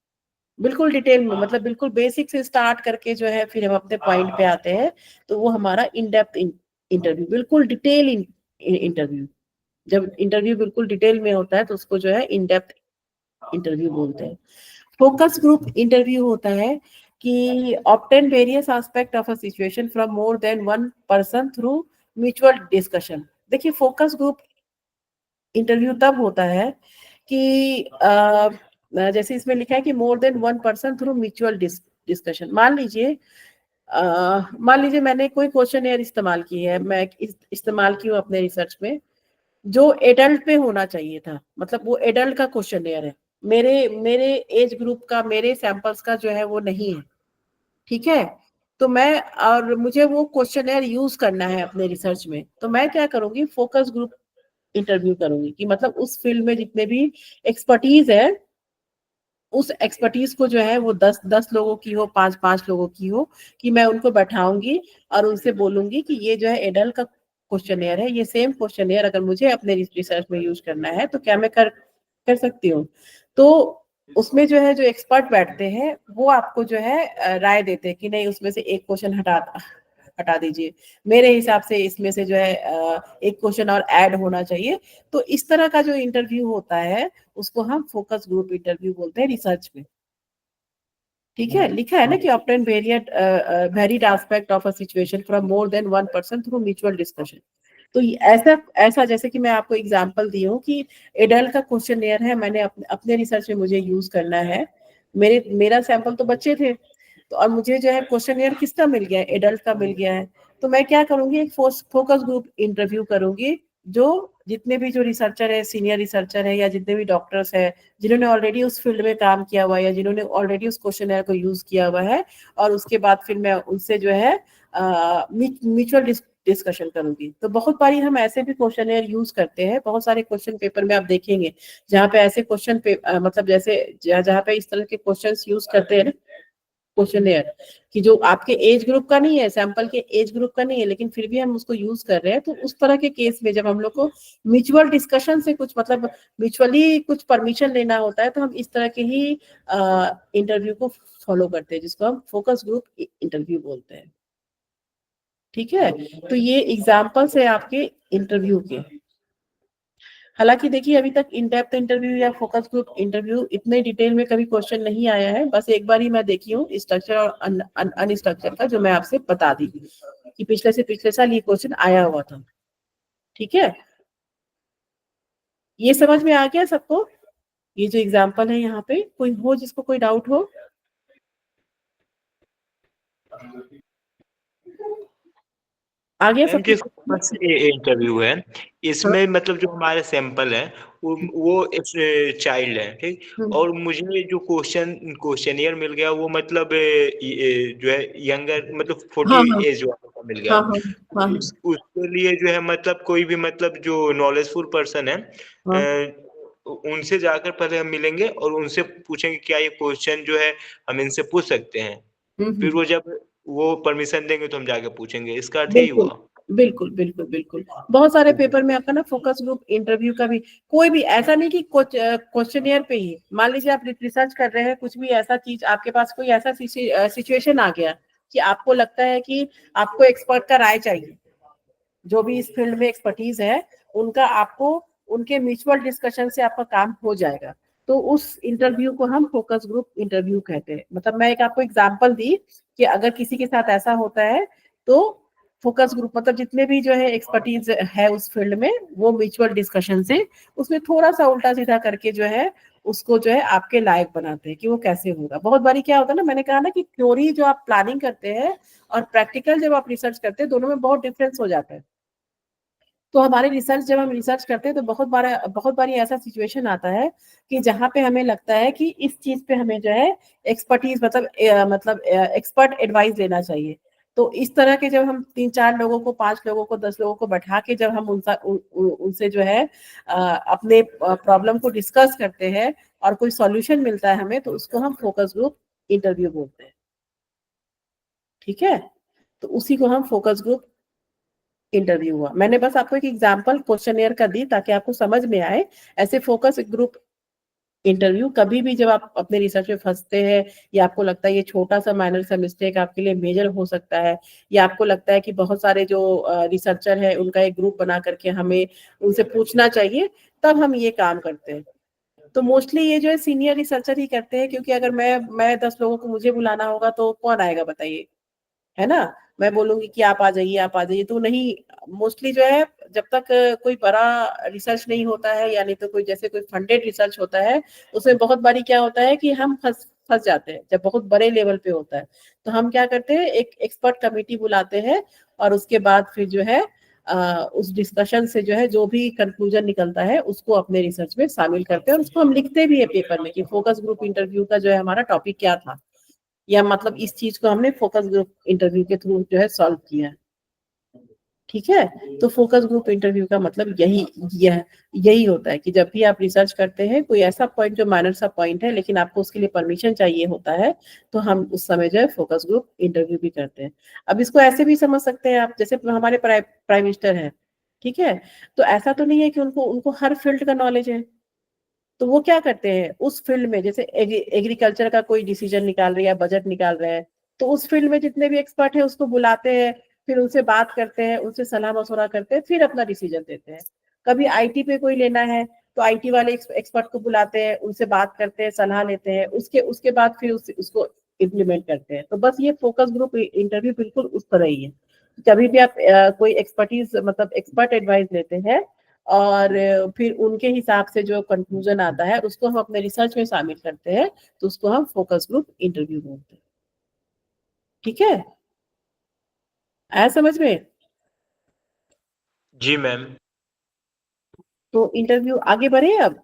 बिल्कुल डिटेल में, मतलब बिल्कुल बेसिक से स्टार्ट करके जो है फिर हम अपने पॉइंट पे आते हैं, तो वो हमारा इन डेप्थ इंटरव्यू, बिल्कुल डिटेल इंटरव्यू। जब इंटरव्यू बिल्कुल डिटेल में होता है, तो उसको जो है इन डेप्थ इंटरव्यू बोलते हैं। फोकस ग्रुप इंटरव्यू होता है कि obtain various aspect of a situation from more than one person through mutual discussion. देखिए, फोकस ग्रुप इंटरव्यू तब होता है कि जैसे इसमें लिखा है कि more than one person through mutual discussion. मान लीजिए मैंने कोई क्वेश्चन इस्तेमाल की है, मैं इस्तेमाल की हूँ अपने रिसर्च में, जो एडल्ट पे होना चाहिए था, मतलब वो एडल्ट का क्वेश्चन है, मेरे मेरे एज ग्रुप का, मेरे सैंपल्स का जो है वो नहीं है। ठीक है, तो मैं, और मुझे वो क्वेश्चन यूज करना है अपने रिसर्च में, तो मैं क्या करूंगी? फोकस ग्रुप इंटरव्यू करूंगी, कि मतलब उस फील्ड में जितने भी एक्सपर्टीज है, उस एक्सपर्टीज को जो है वो 10 लोगों की हो, 5 लोगों की हो, कि मैं उनको बैठाऊंगी और उनसे बोलूंगी कि ये जो है एडल्ट का क्वेश्चनेयर है, ये सेम क्वेश्चनेयर अगर मुझे अपने रिसर्च में यूज करना है, तो क्या मैं कर सकती हूँ? तो उसमें जो है जो एक्सपर्ट बैठते हैं, वो आपको जो है राय देते हैं कि नहीं, उसमें से एक क्वेश्चन हटा दीजिए, मेरे हिसाब से इसमें से जो है एक क्वेश्चन और ऐड होना चाहिए। तो इस तरह का जो इंटरव्यू होता है, उसको हम फोकस ग्रुप इंटरव्यू बोलते हैं रिसर्च में। ठीक है, लिखा है ना कि obtain varied aspect of a situation from more than one person through mutual discussion. तो ऐसा ऐसा जैसे कि मैं आपको एग्जांपल दी हूँ कि एडल्ट का क्वेश्चनियर है, मैंने अपने रिसर्च में मुझे यूज करना है, मेरा सैंपल तो बच्चे थे, तो और मुझे जो है क्वेश्चनियर किसका मिल गया है? एडल्ट का मिल गया है। तो मैं क्या करूंगी? एक फोकस ग्रुप इंटरव्यू करूंगी, जो जितने भी जो रिसर्चर है, सीनियर रिसर्चर है, या जितने भी डॉक्टर्स है, जिन्होंने ऑलरेडी उस फील्ड में काम किया हुआ है, या जिन्होंने ऑलरेडी उस क्वेश्चनियर को यूज किया हुआ है, और उसके बाद फिर मैं उनसे जो है म्यूचुअल डिस्कशन करूंगी। तो बहुत बारी हम ऐसे भी क्वेश्चनियर यूज करते हैं, बहुत सारे क्वेश्चन पेपर में आप देखेंगे जहाँ पे ऐसे मतलब जैसे जहाँ पे इस तरह के क्वेश्चंस यूज करते हैं क्वेश्चनियर, कि जो आपके एज ग्रुप का नहीं है, सैंपल के एज ग्रुप का नहीं है, लेकिन फिर भी हम उसको यूज कर रहे हैं। तो उस तरह के केस में जब हम लोग को म्यूचुअल डिस्कशन से कुछ, मतलब म्यूचुअली कुछ परमिशन लेना होता है, तो हम इस तरह के ही इंटरव्यू को फॉलो करते हैं, जिसको हम फोकस ग्रुप इंटरव्यू बोलते हैं। ठीक है, तो ये एग्जाम्पल्स है आपके इंटरव्यू के। हालांकि देखिए, अभी तक इन डेप्थ इंटरव्यू या फोकस ग्रुप इंटरव्यू इतने डिटेल में कभी क्वेश्चन नहीं आया है, बस एक बार ही मैं देखी हूँ स्ट्रक्चर और अनस्ट्रक्चर का, जो मैं आपसे बता दी कि पिछले से पिछले साल ये क्वेश्चन आया हुआ था। ठीक है, ये समझ में आ गया सबको? ये जो एग्जाम्पल है यहाँ पे, कोई हो जिसको कोई डाउट हो? आ गया मैम सब जो कुछ? फर्स्ट इंटरव्यू है, हाँ। इसमें मतलब जो हमारे सैंपल है वो एक चाइल्ड है, ठीक। और मुझे जो क्वेश्चनियर मिल गया वो मतलब जो है यंगर मतलब हाँ 40 हाँ एज वालों का मिल गया। हाँ हाँ हाँ उसके लिए जो है मतलब कोई भी मतलब जो नॉलेजफुल पर्सन है, हाँ। उनसे जाकर पहले हम मिलेंगे और उनसे पूछेंगे क्या ये क्वेश्चन जो है हम इनसे पूछ सकते हैं। फिर हम्म। वो जब वो परमिशन देंगे तो हम जाके पूछेंगे। इसका अर्थ यही बिल्कुल हुआ। बिल्कुल बिल्कुल बिल्कुल। बहुत सारे पेपर में आपका ना फोकस ग्रुप इंटरव्यू का भी, कोई भी ऐसा नहीं कि क्वेश्चनियर पे ही, मान लीजिए आप रिसर्च कर रहे हैं, कुछ भी ऐसा चीज आपके पास, कोई ऐसा सिचुएशन आ गया कि आपको लगता है कि आपको एक्सपर्ट का राय चाहिए, जो भी इस फील्ड में एक्सपर्टीज है उनका, आपको उनके म्यूचुअल डिस्कशन से आपका काम हो जाएगा, तो उस इंटरव्यू को हम फोकस ग्रुप इंटरव्यू कहते हैं। मतलब मैं एक आपको एग्जांपल दी कि अगर किसी के साथ ऐसा होता है तो फोकस ग्रुप मतलब जितने भी जो है एक्सपर्टीज है उस फील्ड में, वो म्यूचुअल डिस्कशन से उसमें थोड़ा सा उल्टा सीधा करके जो है उसको जो है आपके लायक बनाते हैं कि वो कैसे होगा। बहुत बारी क्या होता है ना, मैंने कहा ना कि थ्योरी जो आप प्लानिंग करते हैं और प्रैक्टिकल जब आप रिसर्च करते हैं, दोनों में बहुत डिफरेंस हो जाता है। तो हमारे रिसर्च जब हम रिसर्च करते हैं तो बहुत बारी ऐसा सिचुएशन आता है कि जहाँ पे हमें लगता है कि इस चीज पे हमें जो है एक्सपर्टीज मतलब एक्सपर्ट एडवाइस लेना चाहिए। तो इस तरह के जब हम 3-4 लोगों को, 5 लोगों को, 10 लोगों को बैठा के जब हम उनसे जो है अपने प्रॉब्लम को डिस्कस करते हैं और कोई सॉल्यूशन मिलता है हमें, तो उसको हम फोकस ग्रुप इंटरव्यू बोलते हैं। ठीक है, तो उसी को हम फोकस ग्रुप इंटरव्यू हुआ। मैंने बस आपको एक एग्जांपल क्वेश्चनियर का दी ताकि आपको समझ में आए। ऐसे फोकस ग्रुप इंटरव्यू कभी भी जब आप अपने रिसर्च में फंसते हैं, या आपको लगता है ये छोटा सा माइनर सा मिस्टेक आपके लिए मेजर हो सकता है, या आपको लगता है कि बहुत सारे जो रिसर्चर है उनका एक ग्रुप बना करके हमें उनसे पूछना चाहिए, तब हम ये काम करते हैं। तो मोस्टली ये जो है सीनियर रिसर्चर ही करते हैं, क्योंकि अगर मैं 10 लोगों को मुझे बुलाना होगा तो कौन आएगा बताइए, है ना। मैं बोलूंगी कि आप आ जाइए, आप आ जाइए, तो नहीं। मोस्टली जो है जब तक कोई बड़ा रिसर्च नहीं होता है, यानी तो कोई जैसे कोई फंडेड रिसर्च होता है, उसमें बहुत बारी क्या होता है कि हम फंस फंस जाते हैं। जब बहुत बड़े लेवल पे होता है तो हम क्या करते हैं, एक एक्सपर्ट कमेटी बुलाते हैं और उसके बाद फिर जो है उस डिस्कशन से जो है जो भी कंक्लूजन निकलता है उसको अपने रिसर्च में शामिल करते हैं, और उसको हम लिखते भी है पेपर में कि फोकस ग्रुप इंटरव्यू का जो है हमारा टॉपिक क्या था, या मतलब इस चीज को हमने फोकस ग्रुप इंटरव्यू के थ्रू जो है सॉल्व किया है। ठीक है, तो फोकस ग्रुप इंटरव्यू का मतलब यही होता है कि जब भी आप रिसर्च करते हैं, कोई ऐसा पॉइंट जो माइनर सा पॉइंट है लेकिन आपको उसके लिए परमिशन चाहिए होता है, तो हम उस समय जो है फोकस ग्रुप इंटरव्यू भी करते हैं। अब इसको ऐसे भी समझ सकते हैं आप, जैसे हमारे प्राइम मिनिस्टर है, ठीक है, तो ऐसा तो नहीं है कि उनको उनको हर फील्ड का नॉलेज है। तो वो क्या करते हैं उस फील्ड में, जैसे एग्रीकल्चर का कोई डिसीजन निकाल रहे हैं, बजट निकाल रहे हैं, तो उस फील्ड में जितने भी एक्सपर्ट है उसको बुलाते हैं, फिर उनसे बात करते हैं, उनसे सलाह मशवरा करते हैं, फिर अपना डिसीजन देते हैं। कभी आईटी पे कोई लेना है तो आईटी वाले एक्सपर्ट को बुलाते हैं, उनसे बात करते हैं, सलाह लेते हैं, उसके उसके बाद फिर उसको इम्प्लीमेंट करते हैं। तो बस ये फोकस ग्रुप इंटरव्यू बिल्कुल उस तरह ही है। कभी भी आप कोई एक्सपर्टीज मतलब एक्सपर्ट एडवाइस लेते हैं और फिर उनके हिसाब से जो कंक्लूजन आता है उसको हम अपने रिसर्च में शामिल करते हैं, तो उसको हम फोकस ग्रुप इंटरव्यू बोलते हैं। ठीक है, आया समझ में? जी मैम। तो इंटरव्यू आगे बढ़े अब।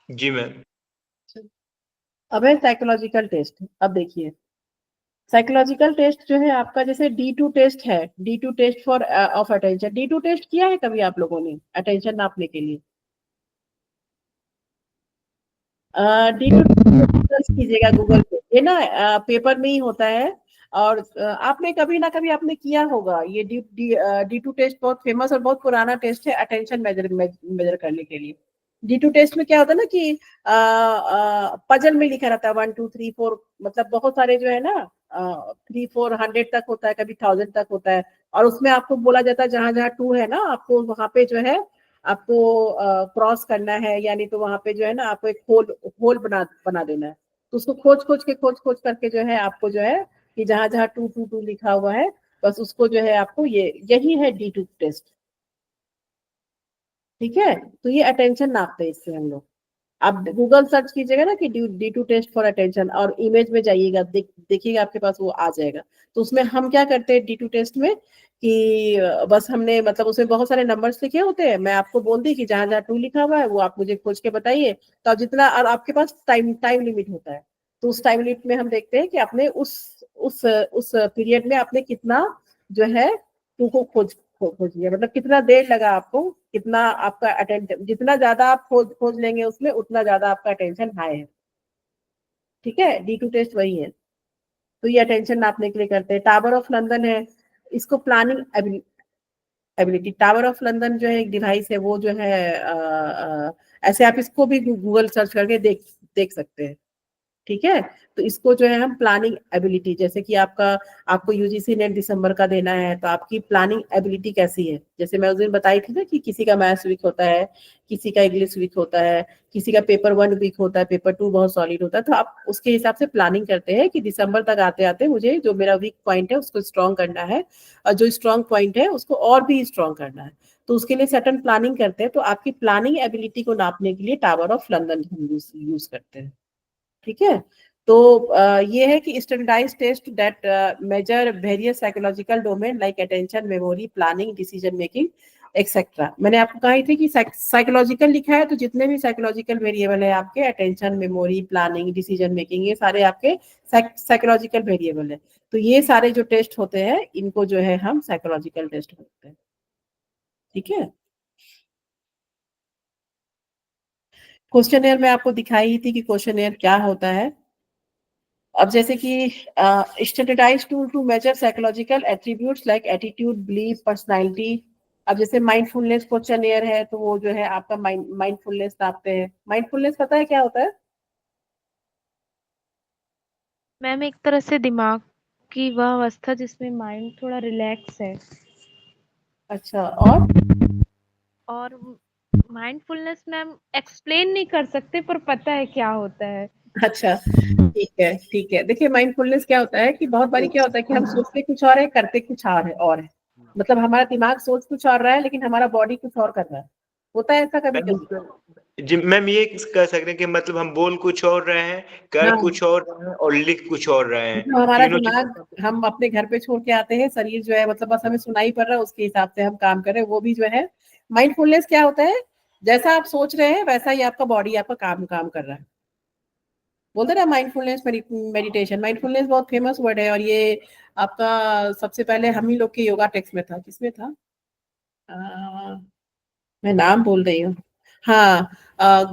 जी मैम। अब है साइकोलॉजिकल टेस्ट। अब देखिए, साइकोलॉजिकल टेस्ट जो है आपका, जैसे D2 टेस्ट है, D2 test for of attention. D2 test किया है कभी आप लोगों ने अटेंशन नापने के लिए? D2 सर्च कीजिएगा गूगल पे, ये ना पेपर में ही होता है। और आपने कभी ना कभी आपने किया होगा ये D2 टेस्ट। बहुत फेमस और बहुत पुराना टेस्ट है अटेंशन मेजर करने के लिए। D2 टेस्ट में क्या होता है ना कि पजल में लिखा रहता है 1 2 3 4, मतलब बहुत सारे जो है ना 3 4 100 तक होता है, कभी 1000 तक होता है, और उसमें आपको बोला जाता है जहां जहां 2 है ना, आपको वहां पे जो है आपको क्रॉस करना है, यानी तो वहां पे जो है ना आपको एक होल होल बना देना है। तो उसको खोज खोज करके जो है आपको जो है कि जहां जहां 2 2 2 लिखा हुआ है, बस उसको जो है आपको यही है D2 टेस्ट। ठीक है, तो ये अटेंशन नापते हैं इससे हम लोग। आप गूगल सर्च कीजिएगा ना कि D2 टेस्ट फॉर अटेंशन, और इमेज में जाइएगा, देखिएगा आपके पास वो आ जाएगा। तो उसमें हम क्या करते हैं D2 टेस्ट में कि बस हमने मतलब उसमें बहुत सारे नंबर्स लिखे होते हैं, मैं आपको बोल दी कि जहां जहां 2 लिखा हुआ है वो आप मुझे खोज के बताइए। तो आप जितना, और आपके पास टाइम टाइम लिमिट होता है, तो उस टाइम लिमिट में हम देखते हैं कि आपने उस पीरियड में आपने कितना जो है टू को खोज लिया, मतलब कितना देर लगा आपको, कितना आपका अटेंशन, जितना ज्यादा आप खोज लेंगे उसमें उतना ज्यादा आपका अटेंशन हाई है। ठीक है, D2 टेस्ट वही है। तो ये अटेंशन नापने के लिए करते हैं। टावर ऑफ लंदन है, इसको planning ability. Tower of London जो है एक डिवाइस है, वो जो है ऐसे आप इसको भी गूगल सर्च करके देख सकते हैं। ठीक है, तो इसको जो है हम प्लानिंग एबिलिटी, जैसे कि आपको यूजीसी नेट दिसंबर का देना है, तो आपकी प्लानिंग एबिलिटी कैसी है। जैसे मैं उस दिन बताई थी ना कि किसी का मैथ्स वीक होता है, किसी का इंग्लिश वीक होता है, किसी का पेपर 1 वीक होता है, पेपर 2 बहुत सॉलिड होता है। तो आप उसके हिसाब से प्लानिंग करते हैं कि दिसंबर तक आते आते मुझे जो मेरा वीक पॉइंट है उसको स्ट्रॉन्ग करना है, और जो स्ट्रॉन्ग पॉइंट है उसको और भी स्ट्रॉन्ग करना है। तो उसके लिए सर्टन प्लानिंग करते हैं। तो आपकी प्लानिंग एबिलिटी को नापने के लिए टावर ऑफ लंदन हम यूज करते हैं। ठीक है, तो ये है कि standardised test that measure various psychological domain like attention, memory, planning, decision making etcetera. मैंने आपको कहा थी कि साइकोलॉजिकल लिखा है, तो जितने भी साइकोलॉजिकल वेरिएबल है आपके, attention, memory, planning, decision making, ये सारे आपके साइकोलॉजिकल वेरिएबल है। तो ये सारे जो टेस्ट होते हैं इनको जो है हम साइकोलॉजिकल टेस्ट बोलते हैं। ठीक है, क्वेश्चनेयर में आपको दिखाई थी कि क्वेश्चनेयर क्या होता है। अब जैसे कि standardised tool to measure psychological attributes like attitude, belief, personality. अब जैसे माइंडफुलनेस क्वेश्चनेयर है, तो वो जो है आपका माइंडफुलनेस नापते हैं। माइंडफुलनेस पता है क्या होता है? मैम एक तरह से दिमाग की वह अवस्था जिसमें माइंड थोड़ा रिलैक्स है। अच्छा, और और माइंडफुलनेस मैम एक्सप्लेन नहीं कर सकते, पर पता है क्या होता है। अच्छा, ठीक है, ठीक है। देखिए, माइंडफुलनेस क्या होता है कि बहुत बारी क्या होता है कि हम सोचते कुछ और है, करते कुछ और है। मतलब हमारा दिमाग सोच कुछ और रहा है, लेकिन हमारा बॉडी कुछ और कर रहा है। होता है ऐसा कभी कभी? जी मैम, ये कह सकते हैं कि मतलब हम बोल कुछ और रहे हैं, कर हाँ, कुछ और रहे हैं और लिख कुछ और रहे हैं, मतलब हमारा तीनों चीजें। दिमाग हम अपने घर पे छोड़ के आते हैं, शरीर जो है मतलब बस हमें सुनाई पड़ रहा है, उसके हिसाब से हम काम कर रहे हैं, वो भी जो है। माइंडफुलनेस क्या होता है? जैसा आप सोच रहे हैं वैसा ही आपका बॉडी आपका काम काम कर रहा है। बोलते ना माइंडफुलनेस मेडिटेशन। माइंडफुलनेस बहुत फेमस वर्ड है, और ये आपका सबसे पहले हम ही लोग के योगा टेक्स्ट में था। किसमें था? मैं नाम बोल रही हूँ। हाँ,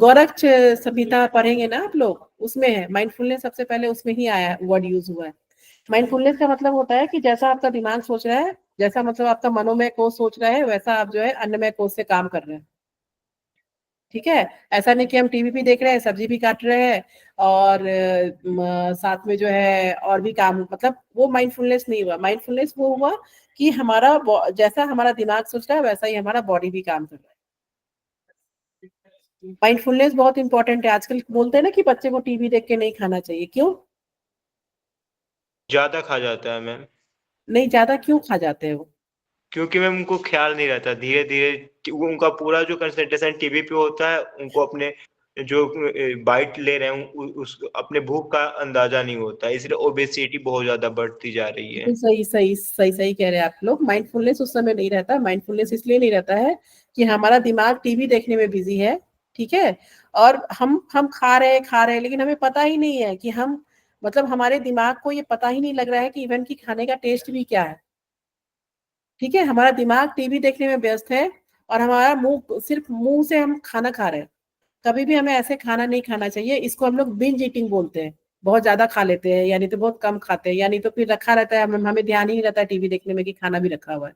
गोरख संहिता पढ़ेंगे ना आप लोग, उसमें है माइंडफुलनेस, सबसे पहले उसमें ही आया वर्ड यूज हुआ है। माइंडफुलनेस का मतलब होता है कि जैसा आपका दिमाग सोच रहा है, जैसा मतलब आपका मनोमय कोष सोच रहा है, वैसा आप जो है अन्नमय कोष से काम कर रहे हैं। ठीक है, ऐसा नहीं कि हम टीवी भी देख रहे हैं, सब्जी भी काट रहे हैं, और साथ में जो है और भी काम, मतलब वो माइंडफुलनेस नहीं हुआ। माइंडफुलनेस वो हुआ कि जैसा हमारा दिमाग सोच रहा है वैसा ही हमारा बॉडी भी काम कर रहा है। माइंडफुलनेस बहुत इंपॉर्टेंट है। आजकल बोलते हैं ना कि बच्चे को टीवी देख के नहीं खाना चाहिए, क्यों? ज्यादा खा जाता है मैम, नहीं, ज्यादा क्यों खा जाते हैं वो? क्योंकि मैम उनको ख्याल नहीं रहता, धीरे धीरे उनका पूरा जो कंसंट्रेशन टीवी पे होता है, उनको अपने जो बाइट ले रहे हैं उस अपने भूख का अंदाजा नहीं होता, इसलिए ओबेसिटी बहुत ज्यादा बढ़ती जा रही है। बिल्कुल सही सही सही सही कह रहे हैं आप लोग। माइंडफुलनेस उस समय नहीं रहता। माइंडफुलनेस इसलिए नहीं रहता है कि हमारा दिमाग टीवी देखने में बिजी है। ठीक है, और हम खा रहे हैं, लेकिन हमें पता ही नहीं है कि हम, मतलब हमारे दिमाग को ये पता ही नहीं लग रहा है कि इवन की खाने का टेस्ट भी क्या है। ठीक है, हमारा दिमाग टीवी देखने में व्यस्त है, और हमारा मुंह, सिर्फ मुंह से हम खाना खा रहे हैं। कभी भी हमें ऐसे खाना नहीं खाना चाहिए। इसको हम लोग बिंज ईटिंग बोलते हैं। बहुत ज्यादा खा लेते हैं, यानी तो बहुत कम खाते हैं, यानी तो फिर रखा रहता है, हमें ध्यान ही नहीं रहता है टीवी देखने में कि खाना भी रखा हुआ है।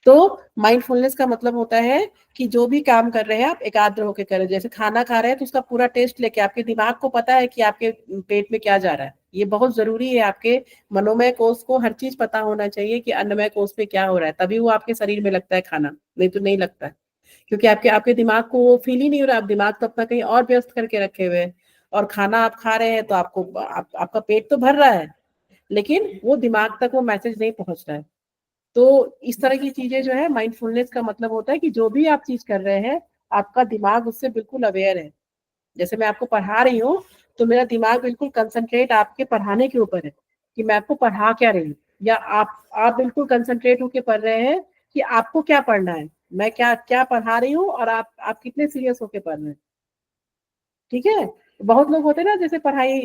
तो माइंडफुलनेस का मतलब होता है कि जो भी काम कर रहे हैं आप एकाग्र होकर करें। जैसे खाना खा रहे हैं तो उसका पूरा टेस्ट लेके, आपके दिमाग को पता है कि आपके पेट में क्या जा रहा है। ये बहुत जरूरी है। आपके मनोमय कोष को हर चीज पता होना चाहिए कि अन्नमय कोष में क्या हो रहा है, तभी वो आपके शरीर में लगता है खाना, नहीं तो नहीं लगता है। क्योंकि आपके आपके दिमाग को वो फील ही नहीं हो रहा। आप दिमाग तो अपना कहीं और व्यस्त करके रखे हुए हैं, और खाना आप खा रहे हैं तो आपका पेट तो भर रहा है, लेकिन वो दिमाग तक वो मैसेज नहीं पहुंच रहा है। तो इस तरह की चीजें जो है, माइंडफुलनेस का मतलब होता है कि जो भी आप चीज कर रहे हैं, आपका दिमाग उससे बिल्कुल अवेयर है। जैसे मैं आपको पढ़ा रही हूँ तो मेरा दिमाग बिल्कुल कंसंट्रेट आपके पढ़ाने के ऊपर है कि मैं आपको पढ़ा क्या रही हूँ, या आप बिल्कुल कंसंट्रेट होके पढ़ रहे हैं कि आपको क्या पढ़ना है, मैं क्या क्या पढ़ा रही हूँ और आप कितने सीरियस होके पढ़ रहे हैं। ठीक है, बहुत लोग होते हैं ना जैसे पढ़ाई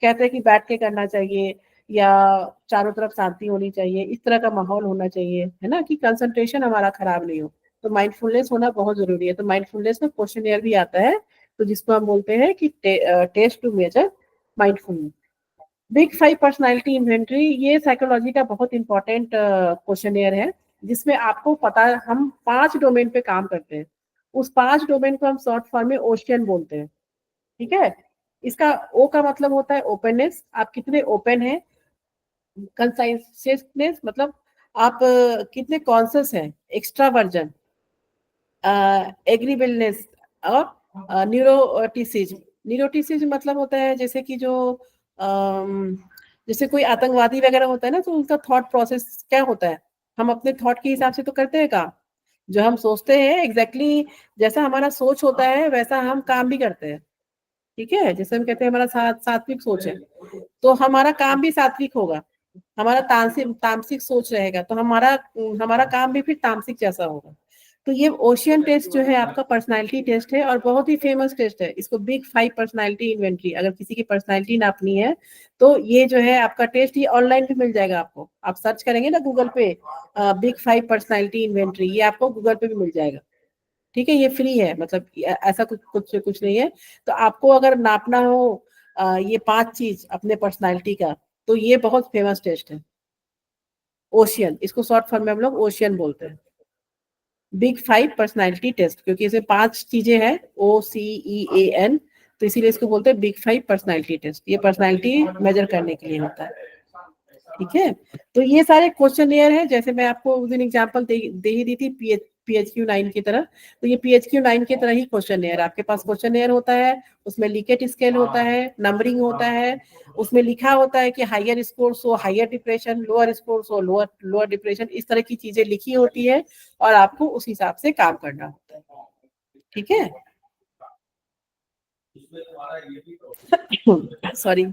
कहते हैं कि बैठ के करना चाहिए या चारों तरफ शांति होनी चाहिए, इस तरह का माहौल होना चाहिए, है ना, कि कंसंट्रेशन हमारा खराब नहीं हो। तो माइंडफुलनेस होना बहुत जरूरी है। तो माइंडफुलनेस में क्वेश्चनियर भी आता है, तो जिसको हम बोलते हैं कि test to measure mindfulness. Big 5 personality inventory, ये साइकोलॉजी का बहुत इंपॉर्टेंट क्वेश्चनियर है, जिसमें आपको पता है हम 5 डोमेन पे काम करते हैं। उस 5 डोमेन को हम शॉर्ट फॉर्म में ओशियन बोलते हैं। ठीक है, इसका ओ का मतलब होता है ओपननेस, आप कितने ओपन हैं। कंसाइसियसनेस मतलब आप कितने कॉन्शियस हैं। एक्स्ट्रावर्जन, एग्रीबलनेस और न्यूरोटिसिज्म। न्यूरोटिसिज्म मतलब होता है जैसे कि जो जैसे कोई आतंकवादी वगैरह होता है ना, तो उनका थॉट प्रोसेस क्या होता है, हम अपने थॉट के हिसाब से तो करते हैं काम, जो हम सोचते हैं एग्जैक्टली जैसा हमारा सोच होता है वैसा हम काम भी करते हैं। ठीक है, जैसे हम कहते हैं हमारा सात्विक सोच है, तो हमारा काम भी सात्विक होगा। हमारा तामसिक तामसिक सोच रहेगा तो हमारा हमारा काम भी फिर तामसिक जैसा होगा। तो ये ओशियन टेस्ट जो है आपका पर्सनालिटी टेस्ट है और बहुत ही फेमस टेस्ट है। इसको बिग 5 पर्सनालिटी इन्वेंटरी, अगर किसी की पर्सनालिटी नापनी है तो ये जो है आपका टेस्ट, ये ऑनलाइन भी मिल जाएगा आपको। आप सर्च करेंगे ना गूगल पे बिग 5 पर्सनालिटी इन्वेंटरी, ये आपको गूगल पे भी मिल जाएगा। ठीक है, ये फ्री है, मतलब ऐसा कुछ नहीं है। तो आपको अगर नापना हो ये 5 चीज अपने पर्सनालिटी का, तो ये बहुत फेमस टेस्ट है ओशियन। इसको शॉर्ट फॉर्म में हम लोग ओशियन बोलते हैं, बिग 5 पर्सनालिटी टेस्ट, क्योंकि इसे 5 चीजें हैं, OCEAN, तो इसीलिए इसको बोलते हैं बिग 5 पर्सनालिटी टेस्ट। ये पर्सनालिटी मेजर करने के लिए होता है। ठीक है, तो ये सारे क्वेश्चनियर है, जैसे मैं आपको उस दिन एग्जाम्पल दे ही दी थी PHQ-9 की तरह। तो ये PHQ-9 की तरह ही क्वेश्चनियर, आपके पास क्वेश्चनियर होता है, उसमें लिकेट स्केल होता है, नंबरिंग होता है, उसमें लिखा होता है कि higher score so higher depression, lower score so lower lower depression, इस तरह की चीजें लिखी होती है और आपको उस हिसाब से काम करना होता है। ठीक है, सॉरी।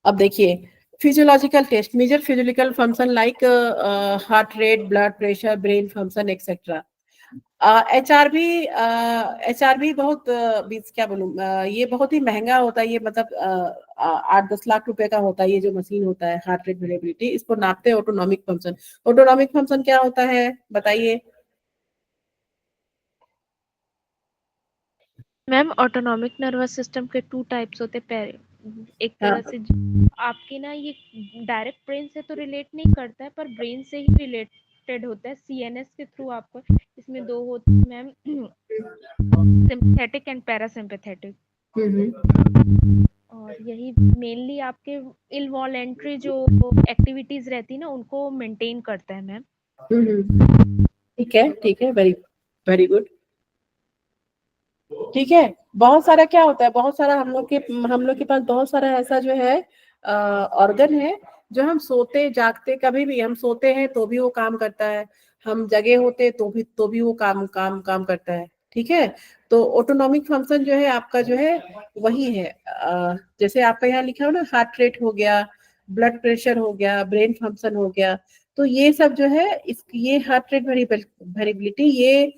अब देखिए, physiological test measure physiological function like heart rate, blood pressure, brain function etcetera. HRB बहुत क्या बोलूं, ये बहुत ही महंगा होता है। ये मतलब 8-10 लाख रुपए का होता है, ये जो मशीन होता है हार्ट रेट वेरिएबिलिटी, इसको नापते हैं ऑटोनॉमिक फंक्शन। ऑटोनॉमिक फंक्शन क्या होता है बताइए। मैम ऑटोनॉमिक नर्वस सिस्टम के 2 टाइप्स होते हैं। एक तरह से आपकी ना ये डायरेक्ट ब्रेन से तो रिलेट नहीं करता है, पर ब्रेन से ही रिलेटेड होता है, सीएनएस के थ्रू आपको। इसमें 2 होते हैं मैम, सिंपैथेटिक एंड पैरासिम्पैथेटिक। और यही मेनली आपके इनवॉलेंट्री जो एक्टिविटीज रहती है ना, उनको मेंटेन करता है मैम। ठीक है, वेरी वेरी गुड। ठीक है, बहुत सारा क्या होता है, बहुत सारा हम लोग के पास बहुत सारा ऐसा जो है ऑर्गन है, जो हम सोते जागते कभी भी, हम सोते हैं तो भी वो काम करता है, हम जगे होते तो भी वो काम करता है। ठीक है, तो ऑटोनॉमिक फंक्शन जो है आपका जो है वही है, जैसे आपका यहाँ लिखा हो ना, हार्ट रेट हो गया, ब्लड प्रेशर हो गया, ब्रेन फंक्शन हो गया, तो ये सब जो है ये हार्ट रेट वेरिएबिलिटी, ये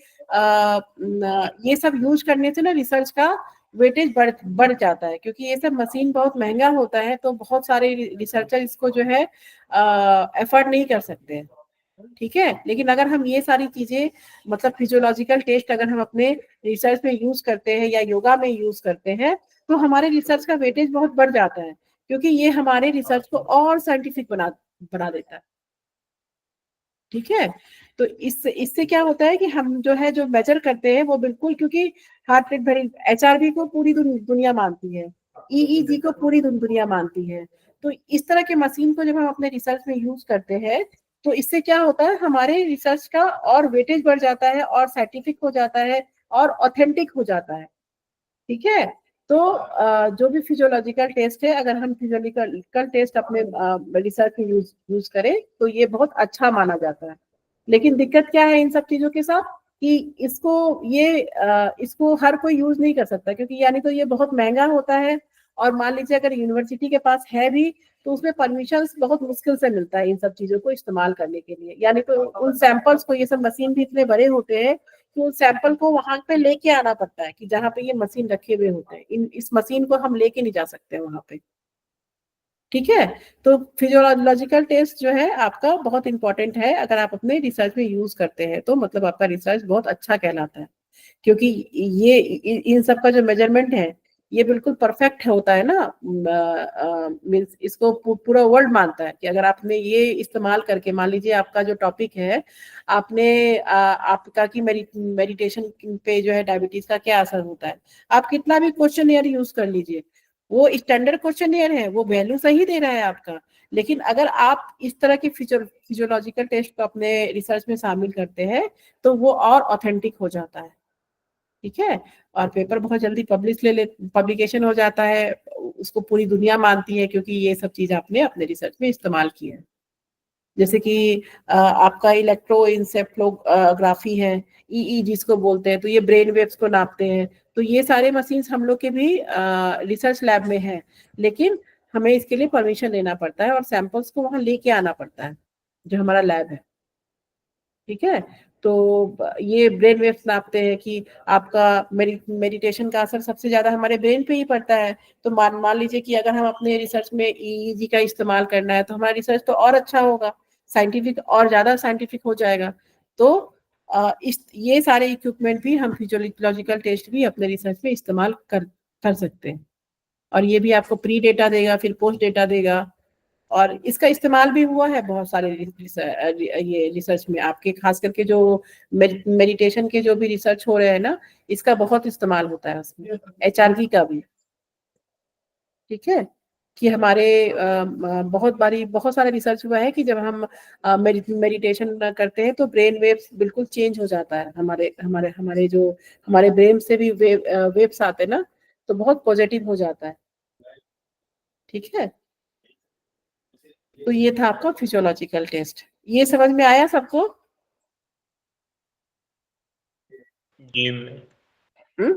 सब यूज करने से ना रिसर्च का वेटेज बढ़ जाता है, क्योंकि ये सब मशीन बहुत महंगा होता है, तो बहुत सारे रिसर्चर इसको जो है एफर्ट नहीं कर सकते हैं। ठीक है, लेकिन अगर हम ये सारी चीजें मतलब फिजियोलॉजिकल टेस्ट अगर हम अपने रिसर्च में यूज करते हैं या योगा में यूज करते हैं, तो हमारे रिसर्च का वेटेज बहुत बढ़ जाता है, क्योंकि ये हमारे रिसर्च को और साइंटिफिक बना देता है। ठीक है, तो इससे क्या होता है कि हम जो है जो मेजर करते हैं वो बिल्कुल, क्योंकि हार्ट रेट एचआरबी को पूरी दुनिया मानती है, ईईजी को पूरी दुनिया मानती है, तो इस तरह के मशीन को जब हम अपने रिसर्च में यूज करते हैं, तो इससे क्या होता है हमारे रिसर्च का और वेटेज बढ़ जाता है और साइंटिफिक हो जाता है और ऑथेंटिक हो जाता है। ठीक है, तो जो भी फिजियोलॉजिकल टेस्ट है, अगर हम फिजियोलॉजिकल टेस्ट अपने रिसर्च में यूज करें तो ये बहुत अच्छा माना जाता है। लेकिन दिक्कत क्या है इन सब चीजों के साथ, कि इसको हर कोई यूज नहीं कर सकता, क्योंकि यानी तो ये बहुत महंगा होता है, और मान लीजिए अगर यूनिवर्सिटी के पास है भी तो उसमें परमिशन बहुत मुश्किल से मिलता है इन सब चीजों को इस्तेमाल करने के लिए। यानी तो उन सैंपल्स को, ये सब मशीन भी इतने बड़े होते हैं कि उन सैंपल को वहां पे लेके आना पड़ता है, कि जहाँ पे ये मशीन रखे हुए होते हैं, इस मशीन को हम लेके नहीं जा सकते वहां पे। ठीक है, तो फिजियोलॉजिकल टेस्ट जो है आपका बहुत इंपॉर्टेंट है, अगर आप अपने रिसर्च में यूज करते हैं तो मतलब आपका रिसर्च बहुत अच्छा कहलाता है, क्योंकि ये इन सब का जो मेजरमेंट है ये बिल्कुल परफेक्ट होता है ना। मीन्स इसको पूरा वर्ल्ड मानता है कि अगर आपने ये इस्तेमाल करके, मान लीजिए आपका जो टॉपिक है, आपने आपका की मेडिटेशन पे जो है डायबिटीज का क्या असर होता है, आप कितना भी क्वेश्चन यूज कर लीजिए, वो स्टैंडर्ड क्वेश्चनियर है, वो वैल्यू सही दे रहा है आपका, लेकिन अगर आप इस तरह के फिजियोलॉजिकल टेस्ट को अपने रिसर्च में शामिल करते हैं तो वो और ऑथेंटिक हो जाता है। ठीक है, और पेपर बहुत जल्दी पब्लिकेशन हो जाता है, उसको पूरी दुनिया मानती है, क्योंकि ये सब चीज आपने अपने रिसर्च में इस्तेमाल की है। जैसे कि आपका इलेक्ट्रोइंसेफ्लोग्राफी है, ईई जिसको बोलते हैं, तो ये ब्रेन वेव्स को नापते हैं। तो ये सारे मशीन्स हम लोग के भी रिसर्च लैब में है, लेकिन हमें इसके लिए परमिशन लेना पड़ता है और सैंपल्स को वहां लेके आना पड़ता है, जो हमारा लैब है। ठीक है, तो ये ब्रेन वेव्स नापते हैं कि आपका मेडिटेशन का असर सबसे ज्यादा हमारे ब्रेन पे ही पड़ता है। तो मान मान लीजिए कि अगर हम अपने रिसर्च में ईईजी का इस्तेमाल करना है तो हमारा रिसर्च तो और अच्छा होगा, साइंटिफिक और ज्यादा साइंटिफिक हो जाएगा। तो इस ये सारे इक्विपमेंट भी हम फिजियोलॉजिकल टेस्ट भी अपने रिसर्च में इस्तेमाल कर सकते हैं, और ये भी आपको प्री डेटा देगा, फिर पोस्ट डेटा देगा, और इसका इस्तेमाल भी हुआ है बहुत सारे ये रिसर्च में आपके, खास करके जो मेडिटेशन के जो भी रिसर्च हो रहे हैं ना, इसका बहुत इस्तेमाल होता है उसमें, एचआरवी का भी। ठीक है, कि हमारे बहुत सारा रिसर्च हुआ है कि जब हम मेडिटेशन करते हैं तो ब्रेन वेव्स बिल्कुल चेंज हो जाता है, हमारे हमारे हमारे जो हमारे ब्रेन से भी वेव्स आते हैं ना, तो बहुत पॉजिटिव हो जाता है। ठीक है, तो ये था आपका फिजियोलॉजिकल टेस्ट। ये समझ में आया सबको? जी हम्म,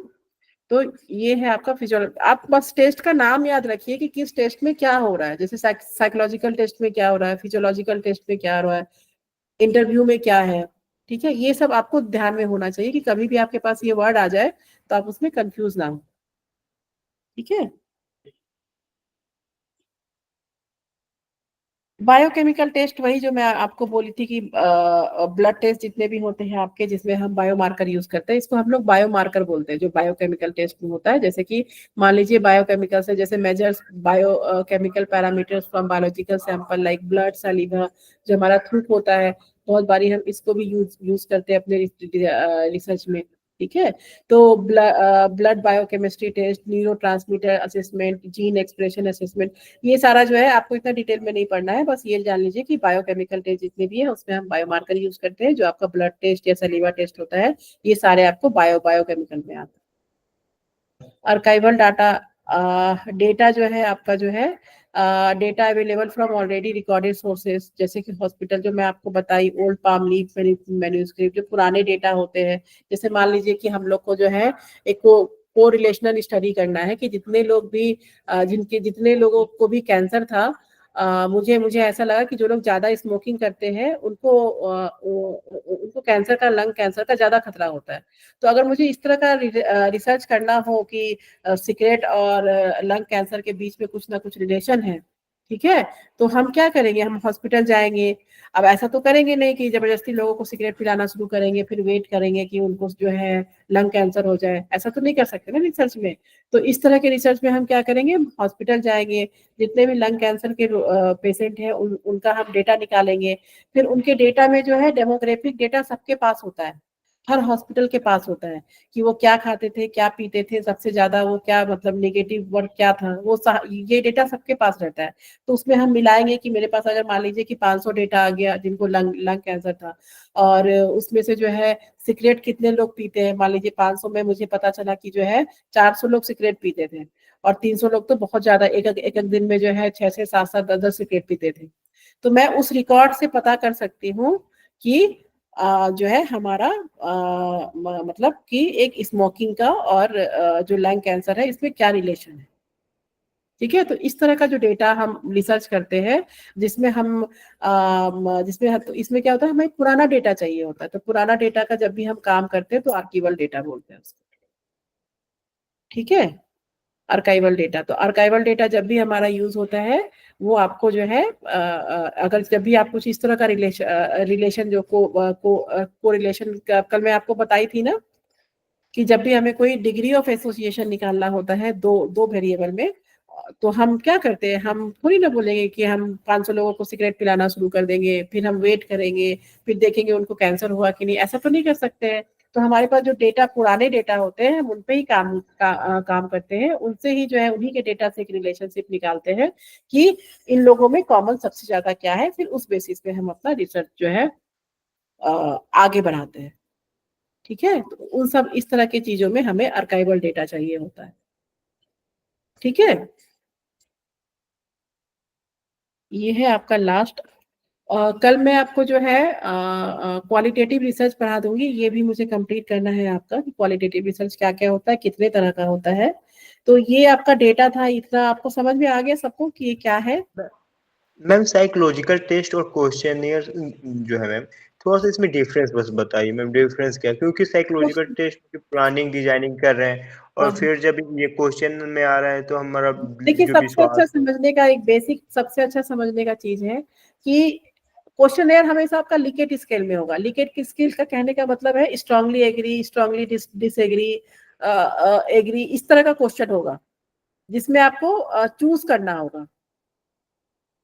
तो ये है आपका फिजियोलॉजी। आप बस टेस्ट का नाम याद रखिए कि किस टेस्ट में क्या हो रहा है, जैसे साइकोलॉजिकल टेस्ट में क्या हो रहा है, फिजियोलॉजिकल टेस्ट में क्या हो रहा है, इंटरव्यू में क्या है। ठीक है, ये सब आपको ध्यान में होना चाहिए कि कभी भी आपके पास ये वर्ड आ जाए तो आप उसमें कंफ्यूज ना हो। ठीक है, बायोकेमिकल टेस्ट वही जो मैं आपको बोली थी कि ब्लड टेस्ट जितने भी होते हैं आपके, जिसमें हम बायोमार्कर यूज करते हैं, इसको हम लोग बायोमार्कर बोलते हैं, जो बायोकेमिकल टेस्ट में होता है। जैसे कि मान लीजिए बायोकेमिकल से, जैसे measures biochemical parameters from biological sample like blood, सलीवा, जो हमारा थूक होता है, बहुत बारी हम इसको भी यूज करते हैं अपने रिसर्च में। ठीक है, तो blood biochemistry test, neurotransmitter assessment, gene expression assessment, ये सारा जो है आपको इतना डिटेल में नहीं पढ़ना है, बस ये जान लीजिए कि बायोकेमिकल टेस्ट जितने भी है उसमें हम बायोमार्कर यूज करते हैं। जो आपका ब्लड टेस्ट या सलीवा टेस्ट होता है, ये सारे आपको बायोकेमिकल में आते हैं। आर्काइवल डाटा, डेटा जो है आपका जो है data available from already recorded sources, जैसे कि हॉस्पिटल, जो मैं आपको बताई, ओल्ड पाम लीफ मैन्यूस्क्रिप्ट, जो पुराने डेटा होते हैं। जैसे मान लीजिए कि हम लोग को जो है एक को रिलेशनल स्टडी करना है कि जितने लोग भी जितने लोगों को भी कैंसर था, मुझे मुझे ऐसा लगा कि जो लोग ज्यादा स्मोकिंग करते हैं उनको कैंसर का, लंग कैंसर का ज्यादा खतरा होता है। तो अगर मुझे इस तरह का रिसर्च करना हो कि सिगरेट और लंग कैंसर के बीच में कुछ ना कुछ रिलेशन है, ठीक है, तो हम क्या करेंगे, हम हॉस्पिटल जाएंगे। अब ऐसा तो करेंगे नहीं कि जबरदस्ती लोगों को सिगरेट पिलाना शुरू करेंगे, फिर वेट करेंगे कि उनको जो है लंग कैंसर हो जाए, ऐसा तो नहीं कर सकते ना रिसर्च में। तो इस तरह के रिसर्च में हम क्या करेंगे, हॉस्पिटल जाएंगे, जितने भी लंग कैंसर के पेशेंट हैं उनका हम डेटा निकालेंगे। फिर उनके डेटा में जो है डेमोग्राफिक डेटा सबके पास होता है, हर हॉस्पिटल के पास होता है, कि वो क्या खाते थे, क्या पीते थे, सबसे ज्यादा वो क्या, मतलब नेगेटिव वर्ड क्या था, ये डेटा सबके पास रहता है। तो उसमें हम मिलाएंगे कि मेरे पास अगर मान लीजिए कि 500 डेटा आ गया जिनको लंग कैंसर था, और उसमें से जो है सिगरेट कितने लोग पीते हैं, मान लीजिए 500 में मुझे पता चला कि जो है 400 लोग सिगरेट पीते थे, और 300 लोग तो बहुत ज्यादा, एक एक दिन में जो है 6 से 7 7 10 10 सिगरेट पीते थे। तो मैं उस रिकॉर्ड से पता कर सकती हूँ कि जो है हमारा मतलब कि एक स्मोकिंग का और जो लंग कैंसर है इसमें क्या रिलेशन है। ठीक है, तो इस तरह का जो डेटा हम रिसर्च करते हैं, जिसमें तो इसमें क्या होता है, हमें पुराना डेटा चाहिए होता है, तो पुराना डेटा का जब भी हम काम करते हैं तो आर्किवल डेटा बोलते हैं उसको। ठीक है, आर्काइवल डेटा, तो आर्काइवल डेटा जब भी हमारा यूज होता है वो आपको जो है अगर जब भी आप कुछ इस तरह का रिलेशन जो को रिलेशन कल मैं आपको बताई थी ना कि जब भी हमें कोई डिग्री ऑफ एसोसिएशन निकालना होता है दो दो वेरिएबल में, तो हम क्या करते हैं, हम थोड़ी ना बोलेंगे कि हम 500 लोगों को सिगरेट पिलाना शुरू कर देंगे, फिर हम वेट करेंगे, फिर देखेंगे उनको कैंसर हुआ कि नहीं, ऐसा तो नहीं कर सकते हैं। तो हमारे पास जो डेटा पुराने डेटा होते हैं हम उन पे ही काम करते हैं, उनसे ही जो है उन्हीं के डेटा से एक रिलेशनशिप निकालते हैं कि इन लोगों में कॉमन सबसे ज्यादा क्या है, फिर उस बेसिस पे हम अपना रिसर्च जो है आगे बढ़ाते हैं। ठीक है, तो उन सब इस तरह की चीजों में हमें आर्काइवल डेटा चाहिए होता है। ठीक है, ये है आपका लास्ट। कल मैं आपको जो है क्वालिटेटिव रिसर्च पढ़ा दूंगी, ये भी मुझे कंप्लीट करना है आपका, क्वालिटेटिव रिसर्च क्या क्या होता है, कितने तरह का होता है। तो ये आपका डेटा था, इतना आपको समझ में आ गया सबको कि ये क्या है। मैम साइकोलॉजिकल टेस्ट और क्वेश्चनियर जो है मैम, थोड़ा सा इसमें डिफरेंस बस बताइए मैम, डिफरेंस क्या है? क्योंकि साइकोलॉजिकल टेस्ट की प्लानिंग डिजाइनिंग कर रहे हैं और हाँ, फिर जब ये क्वेश्चन में आ रहा है तो हमारा देखिए जो सबसे अच्छा विश्वास है। समझने का एक बेसिक, सबसे अच्छा समझने का चीज है कि क्वेश्चनेयर हमेशा आपका लिकेट स्केल में होगा। लिकेट स्केल का कहने का मतलब है strongly agree, strongly disagree, agree, इस तरह का क्वेश्चन होगा जिसमें आपको चूज करना होगा।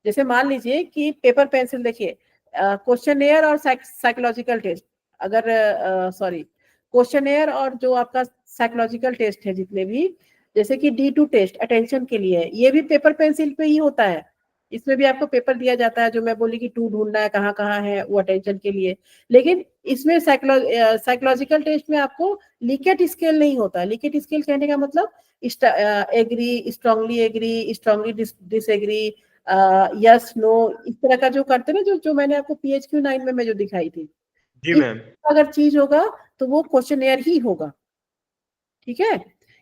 जैसे मान लीजिए कि पेपर पेंसिल, देखिए क्वेश्चनेयर और साइकोलॉजिकल टेस्ट, अगर सॉरी क्वेश्चनेयर और जो आपका साइकोलॉजिकल टेस्ट है जितने भी, जैसे कि D2 टेस्ट अटेंशन के लिए, ये भी पेपर पेंसिल पे ही होता है। इसमें भी आपको पेपर दिया जाता है, जो मैं बोली कि टू ढूंढना है कहाँ कहाँ है, वो अटेंशन के लिए। लेकिन इसमें साइकोलॉजिकल टेस्ट में आपको लिकेट स्केल नहीं होता। लिकेट स्केल कहने का मतलब agree, strongly agree, strongly disagree, yes no, इस तरह का जो करते ना, जो जो मैंने आपको PHQ-9 में मैं जो दिखाई थी, जी इस मैम। अगर चीज होगा तो वो क्वेश्चनेयर ही होगा। ठीक है,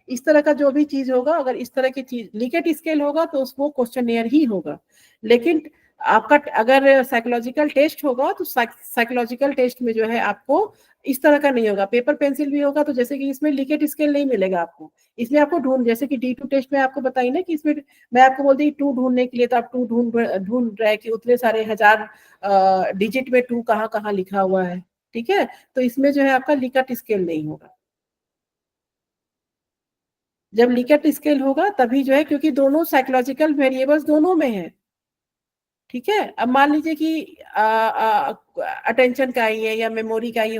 इस तरह का जो भी चीज होगा, अगर इस तरह की चीज लिकेट स्केल होगा तो उसको क्वेश्चनेयर ही होगा। लेकिन आपका अगर साइकोलॉजिकल टेस्ट होगा तो साइकोलॉजिकल टेस्ट में जो है आपको इस तरह का नहीं होगा, पेपर पेंसिल भी होगा। तो जैसे कि इसमें लिकेट स्केल नहीं मिलेगा आपको, इसमें आपको ढूंढ, जैसे कि D2 टेस्ट में आपको बताई ना कि इसमें मैं आपको बोलती हूँ टू ढूंढने के लिए, तो आप टू ढूंढ रहे हैं कि उतने सारे हजार डिजिट में टू कहाँ कहाँ लिखा हुआ है। ठीक है, तो इसमें जो है आपका लिकेट स्केल नहीं होगा। जब लिकेट स्केल होगा तभी जो है, क्योंकि दोनों साइकोलॉजिकल वेरिएबल्स दोनों में है। ठीक है, अब मान लीजिए कि अटेंशन का ही है या मेमोरी का ही है,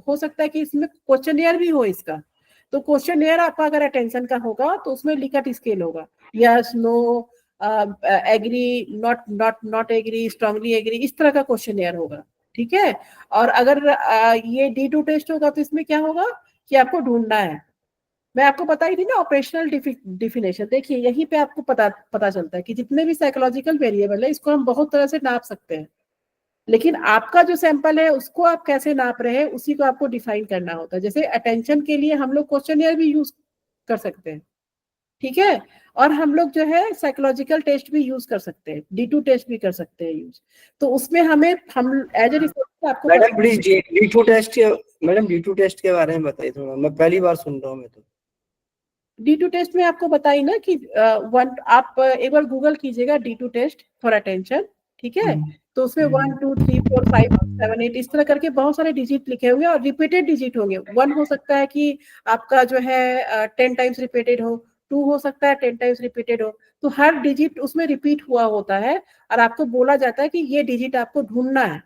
हो सकता है कि इसमें क्वेश्चनियर भी हो इसका। तो क्वेश्चनियर आपका अगर अटेंशन का होगा तो उसमें लिकेट स्केल होगा, yes no, agree, not agree, strongly agree, इस तरह का क्वेश्चनियर होगा। ठीक है, और अगर ये D2 टेस्ट होगा तो इसमें क्या होगा कि आपको ढूंढना है। मैं आपको बताई थी ना ऑपरेशनल डिफिनेशन, देखिए यहीं पे आपको पता चलता है कि जितने भी साइकोलॉजिकल वेरिएबल है इसको हम बहुत तरह से नाप सकते हैं, लेकिन आपका जो सैंपल है उसको आप कैसे नाप रहे हैं उसी को आपको डिफाइन करना होता है। जैसे अटेंशन के लिए हम लोग क्वेश्चनियर भी यूज कर सकते हैं। ठीक है, और हम लोग जो है साइकोलॉजिकल टेस्ट भी यूज कर सकते हैं, D2 टेस्ट भी कर सकते हैं यूज। तो उसमें हम एज ए रिसर्चर आपको मैडम प्लीज D2 टेस्ट के, मैडम D2 टेस्ट के बारे में बताइए थोड़ा, मैं पहली बार सुन रहा हूँ मैं तो। D2 टेस्ट में आपको बताई ना कि आप एक बार गूगल कीजिएगा D2 टेस्ट फॉर अटेंशन। ठीक है, तो उसमें 1 2 3 4 5 7 8 इस तरह करके बहुत सारे डिजिट लिखे होंगे और रिपीटेड डिजिट होंगे। 1 हो सकता है कि आपका जो है 10 टाइम्स रिपीटेड हो, 2 हो सकता है 10 टाइम्स रिपीटेड हो। तो हर डिजिट उसमें रिपीट हुआ होता है और आपको बोला जाता है कि ये डिजिट आपको ढूंढना है।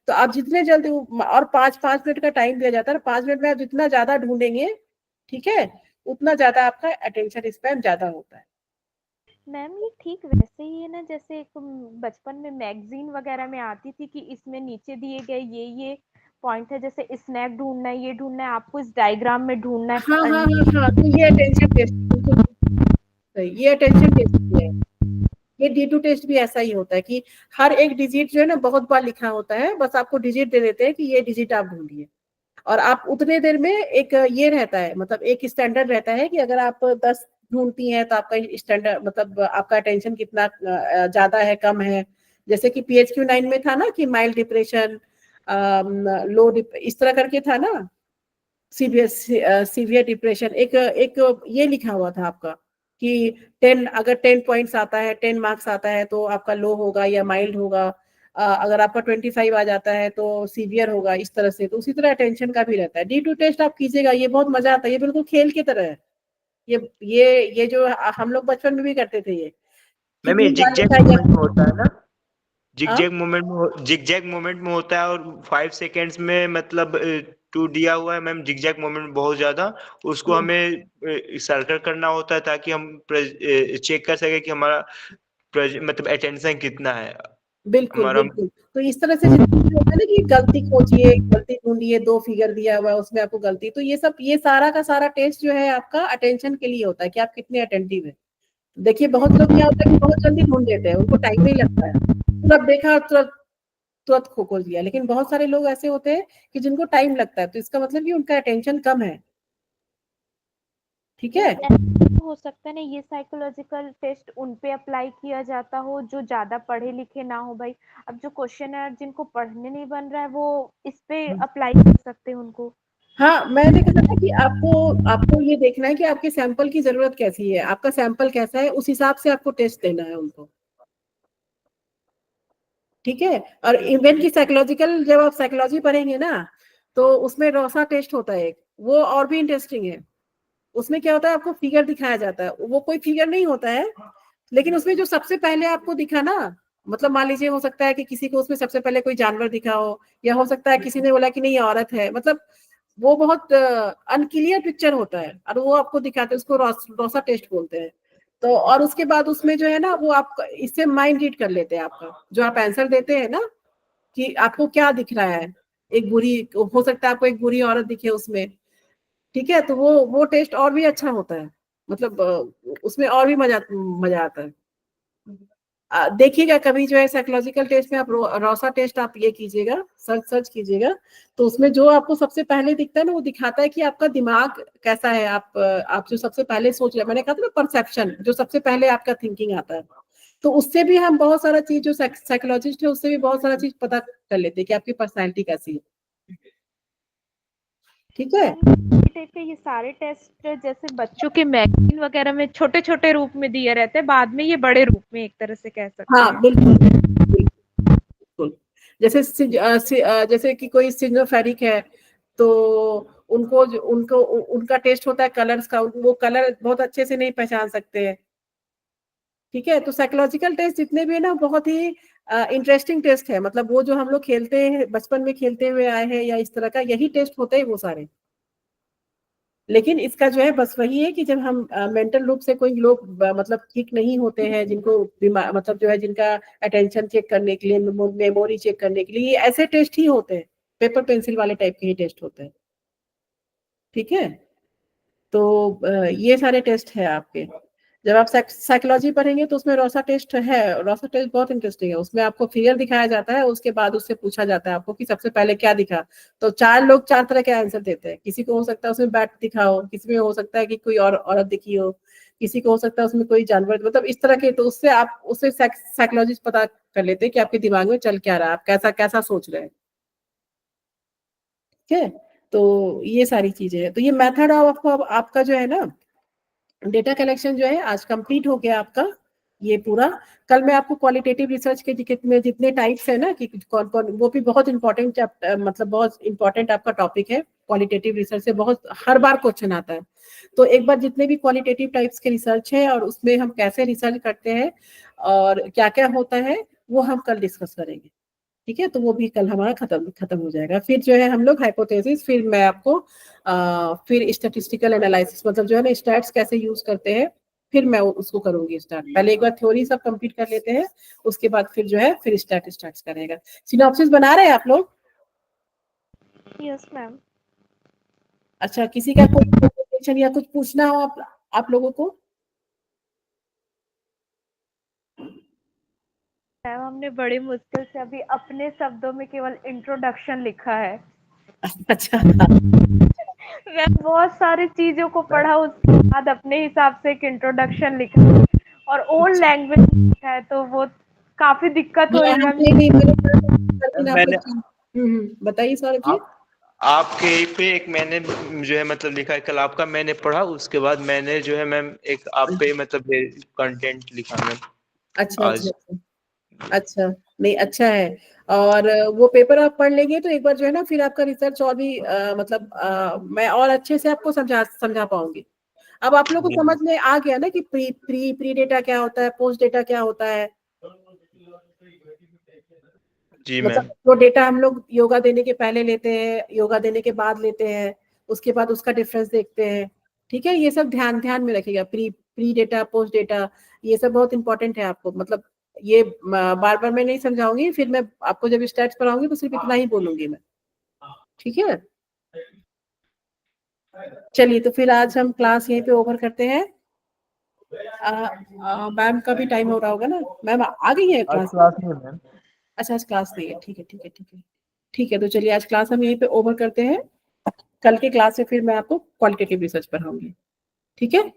तो आप जितने जल्दी, और 5-5 मिनट का टाइम दिया जाता है, 5 मिनट में आप जितना ज्यादा ढूंढेंगे, ठीक है, उतना ज्यादा आपका अटेंशन स्पैन ज्यादा होता है। मैम ये ठीक वैसे ही है ना, जैसे एक बचपन में मैगजीन वगैरह में आती थी कि इसमें नीचे दिए गए ये पॉइंट है, जैसे स्नैक ढूंढना है, ये ढूंढना है, आपको इस डायग्राम में ढूंढना हाँ है। हाँ हाँ हाँ, तो ये अटेंशन टेस्ट, ये अटेंशन टेस्ट है। ये D2 टेस्ट भी ऐसा ही होता है कि हर एक डिजिट जो है ना बहुत बार लिखा होता है, बस आपको डिजिट दे देते हैं कि ये डिजिट आप ढूंढिए, और आप उतने देर में एक ये रहता है, मतलब एक स्टैंडर्ड रहता है कि अगर आप 10 ढूंढती हैं तो आपका स्टैंडर्ड, मतलब आपका अटेंशन कितना ज्यादा है कम है। जैसे कि PHQ-9 में था ना कि माइल्ड डिप्रेशन, लो इस तरह करके था ना, सीवियर डिप्रेशन, एक एक ये लिखा हुआ था आपका कि 10, अगर 10 पॉइंट्स आता है, 10 मार्क्स आता है तो आपका लो होगा या माइल्ड होगा, अगर आपका 25 आ जाता है तो सीवियर होगा, इस तरह से। तो उसी तरह अटेंशन का भी रहता है। D2 टेस्ट आप कीजिएगा, ये बहुत मजा आता है, ये बिल्कुल खेल की तरह है। ये जो हम लोग बचपन में भी करते थे, ये मैम ये कितनी बार जिगजैग लिखा मोमेंट में होता है ना, हाँ? जिगजैग मोमेंट में होता है, और 5 सेकेंड्स में मतलब टू दिया हुआ है मैम, जिगजैग मोमेंट बहुत ज्यादा, उसको हमें सर्कल करना होता है ताकि हम चेक कर सके कि हमारा मतलब अटेंशन कितना है बिल्कुल हमारा। बिल्कुल। तो इस तरह से जितनी भी होता है ना कि गलती खोजिए, गलती ढूंढिए, 2 फिगर दिया हुआ है उसमें आपको गलती, तो ये सब, ये सारा का सारा टेस्ट जो है आपका अटेंशन के लिए होता है कि आप कितने अटेंटिव है। देखिए बहुत लोग क्या होता है कि बहुत जल्दी ढूंढ लेते हैं, उनको टाइम नहीं लगता है, तुरंत देखा तुरंत तुरंत खोज लिया। लेकिन बहुत सारे लोग ऐसे होते हैं कि जिनको टाइम लगता है, तो इसका मतलब कि उनका अटेंशन कम है। ठीक है। ऐसा हो सकता है ना, ये साइकोलॉजिकल टेस्ट उन पे अप्लाई किया जाता हो जो ज्यादा पढ़े लिखे ना हो भाई। अब जो क्वेश्चन है जिनको पढ़ने नहीं बन रहा है वो इस पे अप्लाई कर सकते हैं उनको। हाँ, मैंने कहा था कि आपको आपको ये देखना है कि आपके सैंपल की जरूरत कैसी है, आपका सैंपल कैसा है, उस हिसाब से आपको टेस्ट देना है उनको। ठीक है। और इवन की साइकोलॉजिकल, जब आप साइकोलॉजी पढ़ेंगे ना तो उसमें रोसा टेस्ट होता है एक, वो और भी इंटरेस्टिंग है। उसमें क्या होता है, आपको फिगर दिखाया जाता है, वो कोई फिगर नहीं होता है, लेकिन उसमें जो सबसे पहले आपको दिखा ना, मतलब मान लीजिए हो सकता है कि किसी को उसमें सबसे पहले कोई जानवर दिखा हो, या हो सकता है किसी ने बोला कि नहीं ये औरत है, मतलब वो बहुत अनक्लियर पिक्चर होता है, और वो आपको दिखाते हैं, उसको रोसा टेस्ट बोलते हैं। तो और उसके बाद उसमें जो है ना, वो आप इससे माइंड रीड कर लेते हैं आपका, जो आप आंसर देते हैं ना कि आपको क्या दिख रहा है। एक बुरी, हो सकता है आपको एक बुरी औरत दिखे उसमें। ठीक है। तो वो टेस्ट और भी अच्छा होता है, मतलब उसमें और भी मजा मजा आता है। देखिएगा कभी जो है साइकोलॉजिकल टेस्ट में आप रोसा टेस्ट आप ये कीजिएगा, सर्च सर्च कीजिएगा, तो उसमें जो आपको सबसे पहले दिखता है ना, वो दिखाता है कि आपका दिमाग कैसा है, आप जो सबसे पहले सोच रहे हैं, मैंने कहा था ना परसेप्शन, जो सबसे पहले आपका थिंकिंग आता है। तो उससे भी हम बहुत सारा चीज, जो साइकोलॉजिस्ट है उससे भी बहुत सारा चीज पता कर लेते हैं कि आपकी पर्सनैलिटी कैसी है। ठीक है। टाइप के ये सारे टेस्ट जैसे बच्चों के मैगजीन वगैरह में छोटे छोटे रूप में दिए रहते हैं, बाद में ये बड़े रूप में एक तरह से कह सकते हाँ हैं। बिल्कुल बिल्कुल। जैसे जैसे कि कोई सिजोफ्रेनिक है, तो उनको उनका टेस्ट होता है कलर्स का, वो कलर बहुत अच्छे से नहीं पहचान सकते हैं। ठीक है। तो साइकोलॉजिकल टेस्ट जितने भी है ना, बहुत ही इंटरेस्टिंग टेस्ट है, मतलब वो जो हम लोग खेलते हैं, बचपन में खेलते हुए आए हैं या इस तरह का, यही टेस्ट होते हैं वो सारे। लेकिन इसका जो है बस वही है कि जब हम मेंटल रूप से कोई लोग मतलब ठीक नहीं होते हैं, जिनको बीमार, मतलब जो है जिनका अटेंशन चेक करने के लिए, मेमोरी चेक करने के लिए, ये ऐसे टेस्ट ही होते हैं, पेपर पेंसिल वाले टाइप के ही टेस्ट होते हैं। ठीक है। तो ये सारे टेस्ट है आपके। जब आप साइकोलॉजी पढ़ेंगे तो उसमें रोसा टेस्ट है, रोसा टेस्ट बहुत इंटरेस्टिंग है। उसमें आपको फिगर दिखाया जाता है, उसके बाद उससे पूछा जाता है आपको कि सबसे पहले क्या दिखा। तो 4 लोग 4 तरह के आंसर देते हैं। किसी को हो सकता है उसमें बैट दिखा हो, किसी में हो सकता है कि कोई और औरत दिखी हो, किसी को हो सकता है उसमें कोई जानवर, मतलब इस तरह के। तो उससे आप उससे साइकोलॉजिस्ट पता कर लेते हैं कि आपके दिमाग में चल क्या रहा है, आप कैसा कैसा सोच रहे हैं। ठीक है। तो ये सारी चीजें हैं। तो ये मेथड ऑफ आपको, आपका जो है ना डेटा कलेक्शन जो है आज कंप्लीट हो गया आपका, ये पूरा। कल मैं आपको क्वालिटेटिव रिसर्च के जितने जितने टाइप्स है ना, कि कौन कौन, वो भी बहुत इंपॉर्टेंट, मतलब बहुत इंपॉर्टेंट आपका टॉपिक है। क्वालिटेटिव रिसर्च से बहुत हर बार क्वेश्चन आता है। तो एक बार जितने भी क्वालिटेटिव टाइप्स के रिसर्च है और उसमें हम कैसे रिसर्च करते हैं और क्या क्या होता है, वो हम कल डिस्कस करेंगे। ठीक है। तो वो भी कल हमारा खत्म खत्म हो जाएगा। फिर जो है हम लोग हाइपोथेसिस, फिर मैं आपको फिर स्टैटिस्टिकल एनालिसिस, मतलब जो है ना स्टैट्स कैसे यूज करते हैं, फिर मैं उसको करूंगी स्टार्ट। पहले एक बार थ्योरी सब कंप्लीट कर लेते हैं, उसके बाद फिर जो है फिर स्टार्ट करेगा। सिनॉप्सिस बना रहे हैं आप लोग? Yes ma'am. अच्छा, किसी का कोई क्वेश्चन या कुछ पूछना हो आप लोगों को? हमने बड़ी मुश्किल से अभी अपने शब्दों में केवल इंट्रोडक्शन लिखा है। अच्छा मैं बहुत सारी चीजों को पढ़ा, उसके बाद अपने हिसाब से एक इंट्रोडक्शन लिखा और ओल्ड लैंग्वेज लिखा है, तो वो काफी दिक्कत हो रही है मैम। बताइए सौरभ जी। आपके पे एक मैंने जो है मतलब लिखा है, कल आपका मैंने पढ़ा, उसके बाद मैंने जो है मैम एक आप पे मतलब कंटेंट लिखा मैम। अच्छा आज अच्छा नहीं अच्छा है। और वो पेपर आप पढ़ लेंगे तो एक बार जो है ना फिर आपका रिसर्च और भी मतलब मैं और अच्छे से आपको समझा पाऊंगी। अब आप लोग को जी समझ में आ गया ना कि प्री डेटा क्या होता है, पोस्ट डेटा क्या होता है। जी मतलब मैम। वो डेटा हम लोग योगा देने के पहले लेते हैं, योगा देने के बाद लेते हैं, उसके बाद उसका डिफरेंस देखते हैं। ठीक है, ये सब ध्यान में रखिएगा। प्री डेटा, पोस्ट डेटा, ये सब बहुत इंपॉर्टेंट है आपको। मतलब ये बार बार मैं नहीं समझाऊंगी, फिर मैं आपको जब स्टैट्स पढ़ाऊंगी तो सिर्फ इतना ही बोलूंगी मैं। ठीक है, चलिए तो फिर आज हम क्लास यहीं पे ओवर करते हैं। मैम का भी टाइम हो रहा होगा ना, मैम आ गई है आज क्लास? क्लास नहीं है मैम। अच्छा आज क्लास नहीं है, ठीक है तो चलिए आज क्लास हम यहीं पे ओवर करते हैं। कल के क्लास में फिर मैं आपको क्वालिटेटिव रिसर्च पढ़ाऊंगी। ठीक है।